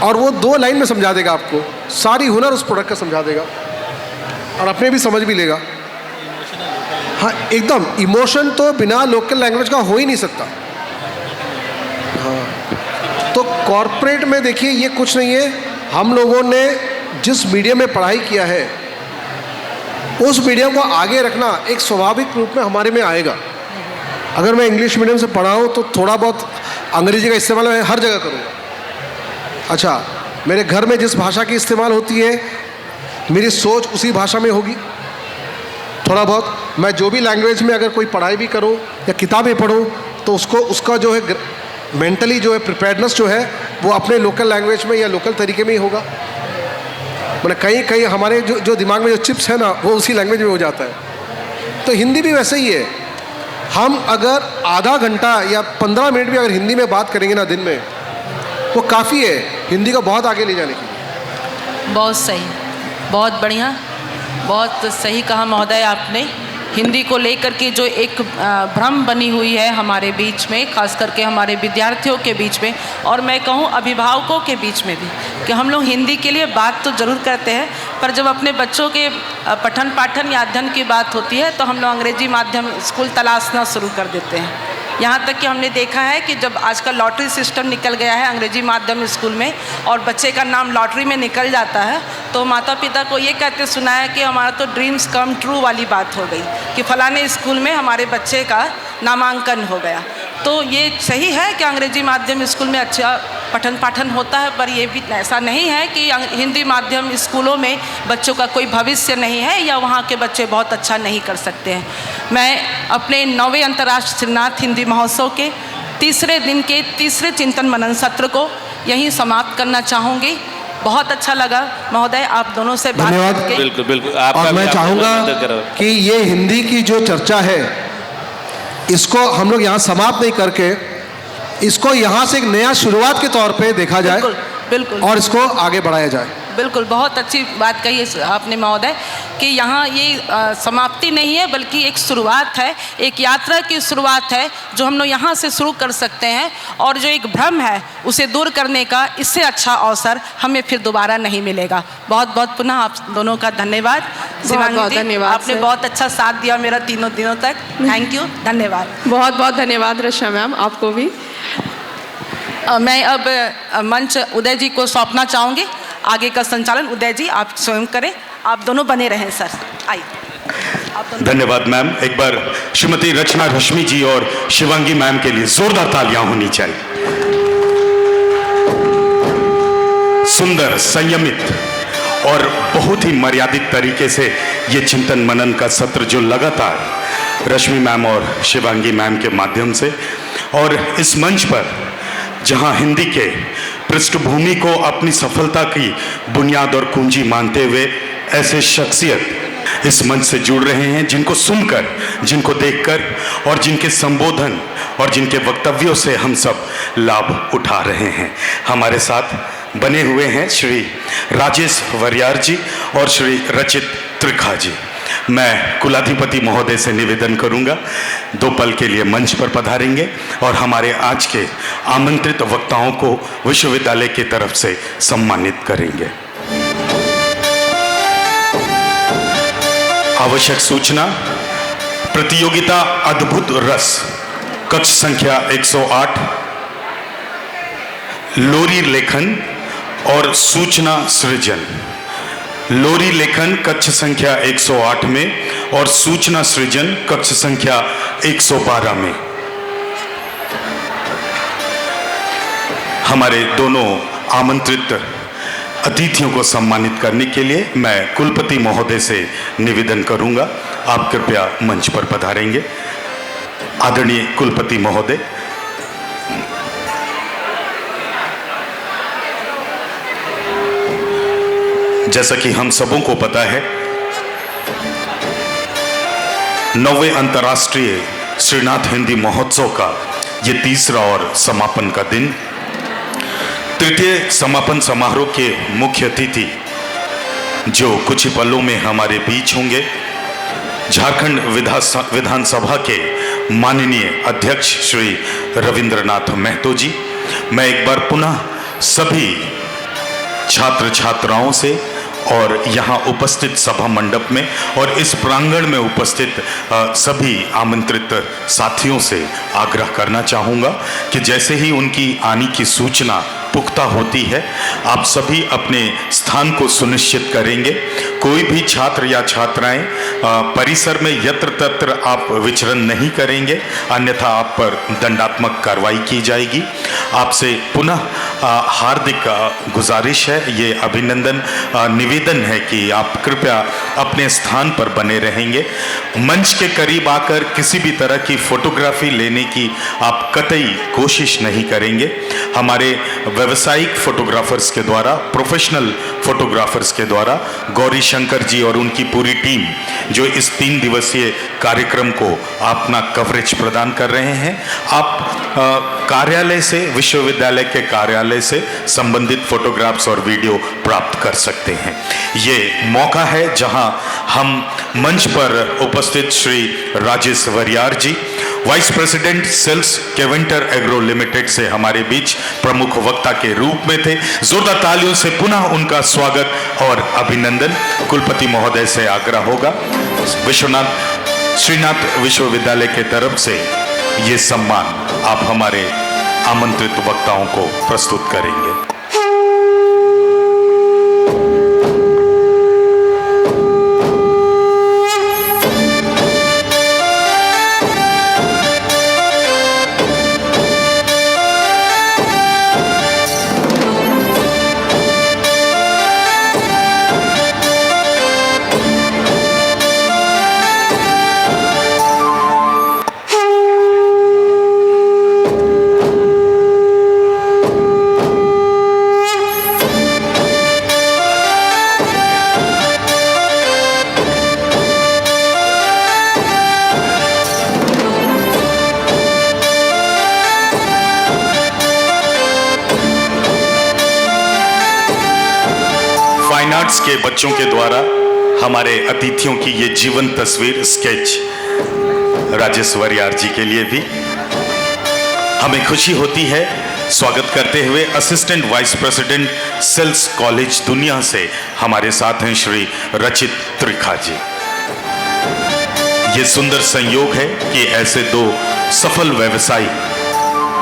और वो 2 लाइन में समझा देगा आपको, सारी हुनर उस प्रोडक्ट का समझा देगा और अपने भी समझ भी लेगा। हाँ, एकदम इमोशन तो बिना लोकल लैंग्वेज का हो ही नहीं सकता। तो कॉरपोरेट में देखिए ये कुछ नहीं है, हम लोगों ने जिस मीडियम में पढ़ाई किया है उस मीडियम को आगे रखना एक स्वाभाविक रूप में हमारे में आएगा। अगर मैं इंग्लिश मीडियम से पढ़ा हूँ तो थोड़ा बहुत अंग्रेजी का इस्तेमाल मैं हर जगह करूँगा। अच्छा, मेरे घर में जिस भाषा की इस्तेमाल होती है मेरी सोच उसी भाषा में होगी। थोड़ा बहुत मैं जो भी लैंग्वेज में अगर कोई पढ़ाई भी करूँ या किताबें पढूँ तो उसका जो है मेंटली जो है प्रिपेयर्डनेस जो है वो अपने लोकल लैंग्वेज में या लोकल तरीके में ही होगा। मतलब कहीं हमारे जो दिमाग में जो चिप्स है ना वो उसी लैंग्वेज में हो जाता है। तो हिंदी भी वैसे ही है। हम अगर आधा घंटा या 15 मिनट भी अगर हिंदी में बात करेंगे ना दिन में, वो काफ़ी है हिंदी को बहुत आगे ले जाने के लिए। बहुत सही, बहुत बढ़िया, बहुत सही कहा महोदय आपने। हिंदी को लेकर के जो एक भ्रम बनी हुई है हमारे बीच में, खास करके हमारे विद्यार्थियों के बीच में, और मैं कहूँ अभिभावकों के बीच में भी, कि हम लोग हिंदी के लिए बात तो ज़रूर करते हैं, पर जब अपने बच्चों के पठन पाठन या अध्ययन की बात होती है तो हम लोग अंग्रेजी माध्यम स्कूल तलाशना शुरू कर देते हैं। यहाँ तक कि हमने देखा है कि जब आजकल लॉटरी सिस्टम निकल गया है अंग्रेजी माध्यम स्कूल में और बच्चे का नाम लॉटरी में निकल जाता है तो माता पिता को ये कहते सुना है कि हमारा तो ड्रीम्स कम ट्रू वाली बात हो गई कि फ़लाने स्कूल में हमारे बच्चे का नामांकन हो गया। तो ये सही है कि अंग्रेजी माध्यम स्कूल में अच्छा पठन पाठन होता है, पर ये भी ऐसा नहीं है कि हिंदी माध्यम स्कूलों में बच्चों का कोई भविष्य नहीं है या वहाँ के बच्चे बहुत अच्छा नहीं कर सकते हैं। मैं अपने 9वें अंतर्राष्ट्रीय श्रीनाथ हिंदी महोत्सव के तीसरे दिन के तीसरे चिंतन मनन सत्र को यहीं समाप्त करना चाहूँगी। बहुत अच्छा लगा महोदय आप दोनों से बात करके। बिल्कुल बिल्कुल। और मैं चाहूँगा कि ये हिंदी की जो चर्चा है इसको हम लोग यहाँ समाप्त नहीं करके इसको यहाँ से एक नया शुरुआत के तौर पे देखा जाए, बिल्कुल बिल्कुल, और इसको आगे बढ़ाया जाए। बिल्कुल, बहुत अच्छी बात कही आपने महोदय कि यहाँ ये समाप्ति नहीं है बल्कि एक शुरुआत है, एक यात्रा की शुरुआत है जो हम लोग यहाँ से शुरू कर सकते हैं, और जो एक भ्रम है उसे दूर करने का इससे अच्छा अवसर हमें फिर दोबारा नहीं मिलेगा। बहुत बहुत पुनः आप दोनों का धन्यवाद। बहुत धन्यवाद, आपने बहुत अच्छा साथ दिया मेरा तीनों दिनों तक। थैंक यू, धन्यवाद। बहुत बहुत धन्यवाद रक्षा मैम, आपको भी। मैं अब मंच उदय जी को सौंपना चाहूँगी। आगे का संचालन उदय जी आप स्वयं करें। आप दोनों बने रहें सर, आइए आप दोनों। धन्यवाद मैम। एक बार श्रीमती रचना रश्मि जी और शिवांगी मैम के लिए जोरदार तालियां होनी चाहिए। सुंदर, संयमित और बहुत ही मर्यादित तरीके से ये चिंतन मनन का सत्र जो लगातार रश्मि मैम और शिवांगी मैम के माध्यम से, और इस मंच पर जहां हिंदी के पृष्ठभूमि को अपनी सफलता की बुनियाद और कुंजी मानते हुए ऐसे शख्सियत इस मंच से जुड़ रहे हैं जिनको सुनकर, जिनको देखकर और जिनके संबोधन और जिनके वक्तव्यों से हम सब लाभ उठा रहे हैं। हमारे साथ बने हुए हैं श्री राजेश वरियार जी और श्री रचित त्रिखा जी। मैं कुलाधिपति महोदय से निवेदन करूंगा 2 पल के लिए मंच पर पधारेंगे और हमारे आज के आमंत्रित वक्ताओं को विश्वविद्यालय की तरफ से सम्मानित करेंगे। आवश्यक सूचना, प्रतियोगिता अद्भुत रस, कक्ष संख्या 108, लोरी लेखन और सूचना सृजन। लोरी लेखन कक्ष संख्या 108 में और सूचना सृजन कक्ष संख्या 112 में। हमारे दोनों आमंत्रित अतिथियों को सम्मानित करने के लिए मैं कुलपति महोदय से निवेदन करूंगा, आप कृपया मंच पर पधारेंगे। आदरणीय कुलपति महोदय, जैसा कि हम सबों को पता है 9वें अंतर्राष्ट्रीय श्रीनाथ हिंदी महोत्सव का ये तीसरा और समापन का दिन। तृतीय समापन समारोह के मुख्य अतिथि जो कुछ ही पलों में हमारे बीच होंगे, झारखंड विधानसभा के माननीय अध्यक्ष श्री रविंद्रनाथ महतो जी। मैं एक बार पुनः सभी छात्र छात्राओं से और यहाँ उपस्थित सभा मंडप में और इस प्रांगण में उपस्थित सभी आमंत्रित साथियों से आग्रह करना चाहूँगा कि जैसे ही उनकी आने की सूचना पुख्ता होती है, आप सभी अपने स्थान को सुनिश्चित करेंगे। कोई भी छात्र या छात्राएं परिसर में यत्र तत्र आप विचरण नहीं करेंगे, अन्यथा आप पर दंडात्मक कार्रवाई की जाएगी। आपसे पुनः हार्दिक गुजारिश है, ये अभिनंदन निवेदन है कि आप कृपया अपने स्थान पर बने रहेंगे। मंच के करीब आकर किसी भी तरह की फोटोग्राफी लेने की आप कतई कोशिश नहीं करेंगे। हमारे व्यावसायिक फोटोग्राफर्स के द्वारा, प्रोफेशनल फोटोग्राफर्स के द्वारा गौरी शंकर जी और उनकी पूरी टीम जो इस 3 दिवसीय कार्यक्रम को अपना कवरेज प्रदान कर रहे हैं, आप कार्यालय से, विश्वविद्यालय के कार्यालय से संबंधित फोटोग्राफ्स और वीडियो प्राप्त कर सकते हैं। ये मौका है जहां हम मंच पर उपस्थित Shri Rajesh Variyar ji, vice president sales Keventer Agro Limited से हमारे बीच प्रमुख वक्ता के रूप में थे। जोरदार तालियों से पुनः उनका स्वागत और अभिनंदन। कुलपति महोदय से आग्रह होगा, श्रीनाथ विश्वविद्यालय के तरफ से ये सम्मान आप हमारे आमंत्रित वक्ताओं को प्रस्तुत करेंगे। फाइन आर्ट्स के बच्चों के द्वारा हमारे अतिथियों की ये जीवन तस्वीर स्केच राजेश वरियार जी के लिए भी हमें खुशी होती है। स्वागत करते हुए assistant vice president sales college दुनिया से हमारे साथ हैं श्री रचित त्रिखा जी। ये सुंदर संयोग है कि ऐसे 2 सफल व्यवसायी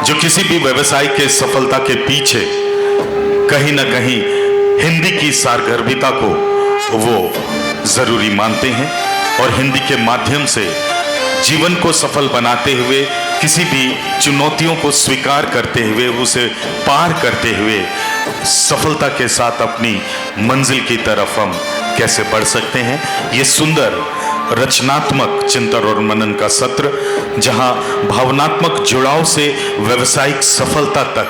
जो किसी भी व्यवसाय के सफलता के पीछे कहीं ना कहीं हिंदी की सारगर्भिता को वो जरूरी मानते हैं और हिंदी के माध्यम से जीवन को सफल बनाते हुए, किसी भी चुनौतियों को स्वीकार करते हुए, उसे पार करते हुए सफलता के साथ अपनी मंजिल की तरफ हम कैसे बढ़ सकते हैं। ये सुंदर रचनात्मक चिंतन और मनन का सत्र, जहां भावनात्मक जुड़ाव से व्यावसायिक सफलता तक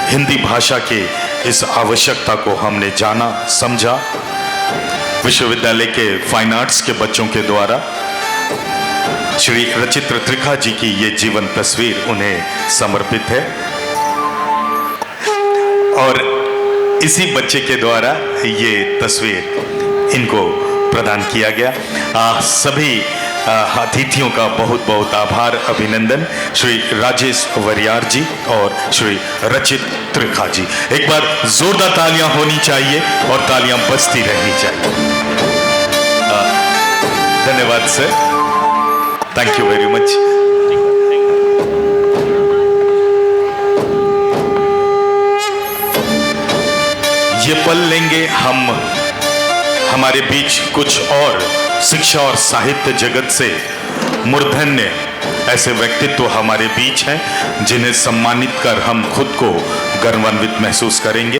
हिंदी भाषा के इस आवश्यकता को हमने जाना, समझा। विश्वविद्यालय के फाइन आर्ट्स के बच्चों के द्वारा श्री रचित त्रिखा जी की ये जीवन तस्वीर उन्हें समर्पित है और इसी बच्चे के द्वारा ये तस्वीर इनको प्रदान किया गया। सभी अतिथियों का बहुत बहुत आभार, अभिनंदन। श्री राजेश वरियार जी और श्री रचित त्रिखा जी, एक बार जोरदार तालियां होनी चाहिए और तालियां बजती रहनी चाहिए। धन्यवाद sir, thank you very much. ये पल लेंगे हम, हमारे बीच कुछ और शिक्षा और साहित्य जगत से मूर्धन्य ऐसे व्यक्तित्व हमारे बीच हैं जिन्हें सम्मानित कर हम खुद को गर्वान्वित महसूस करेंगे।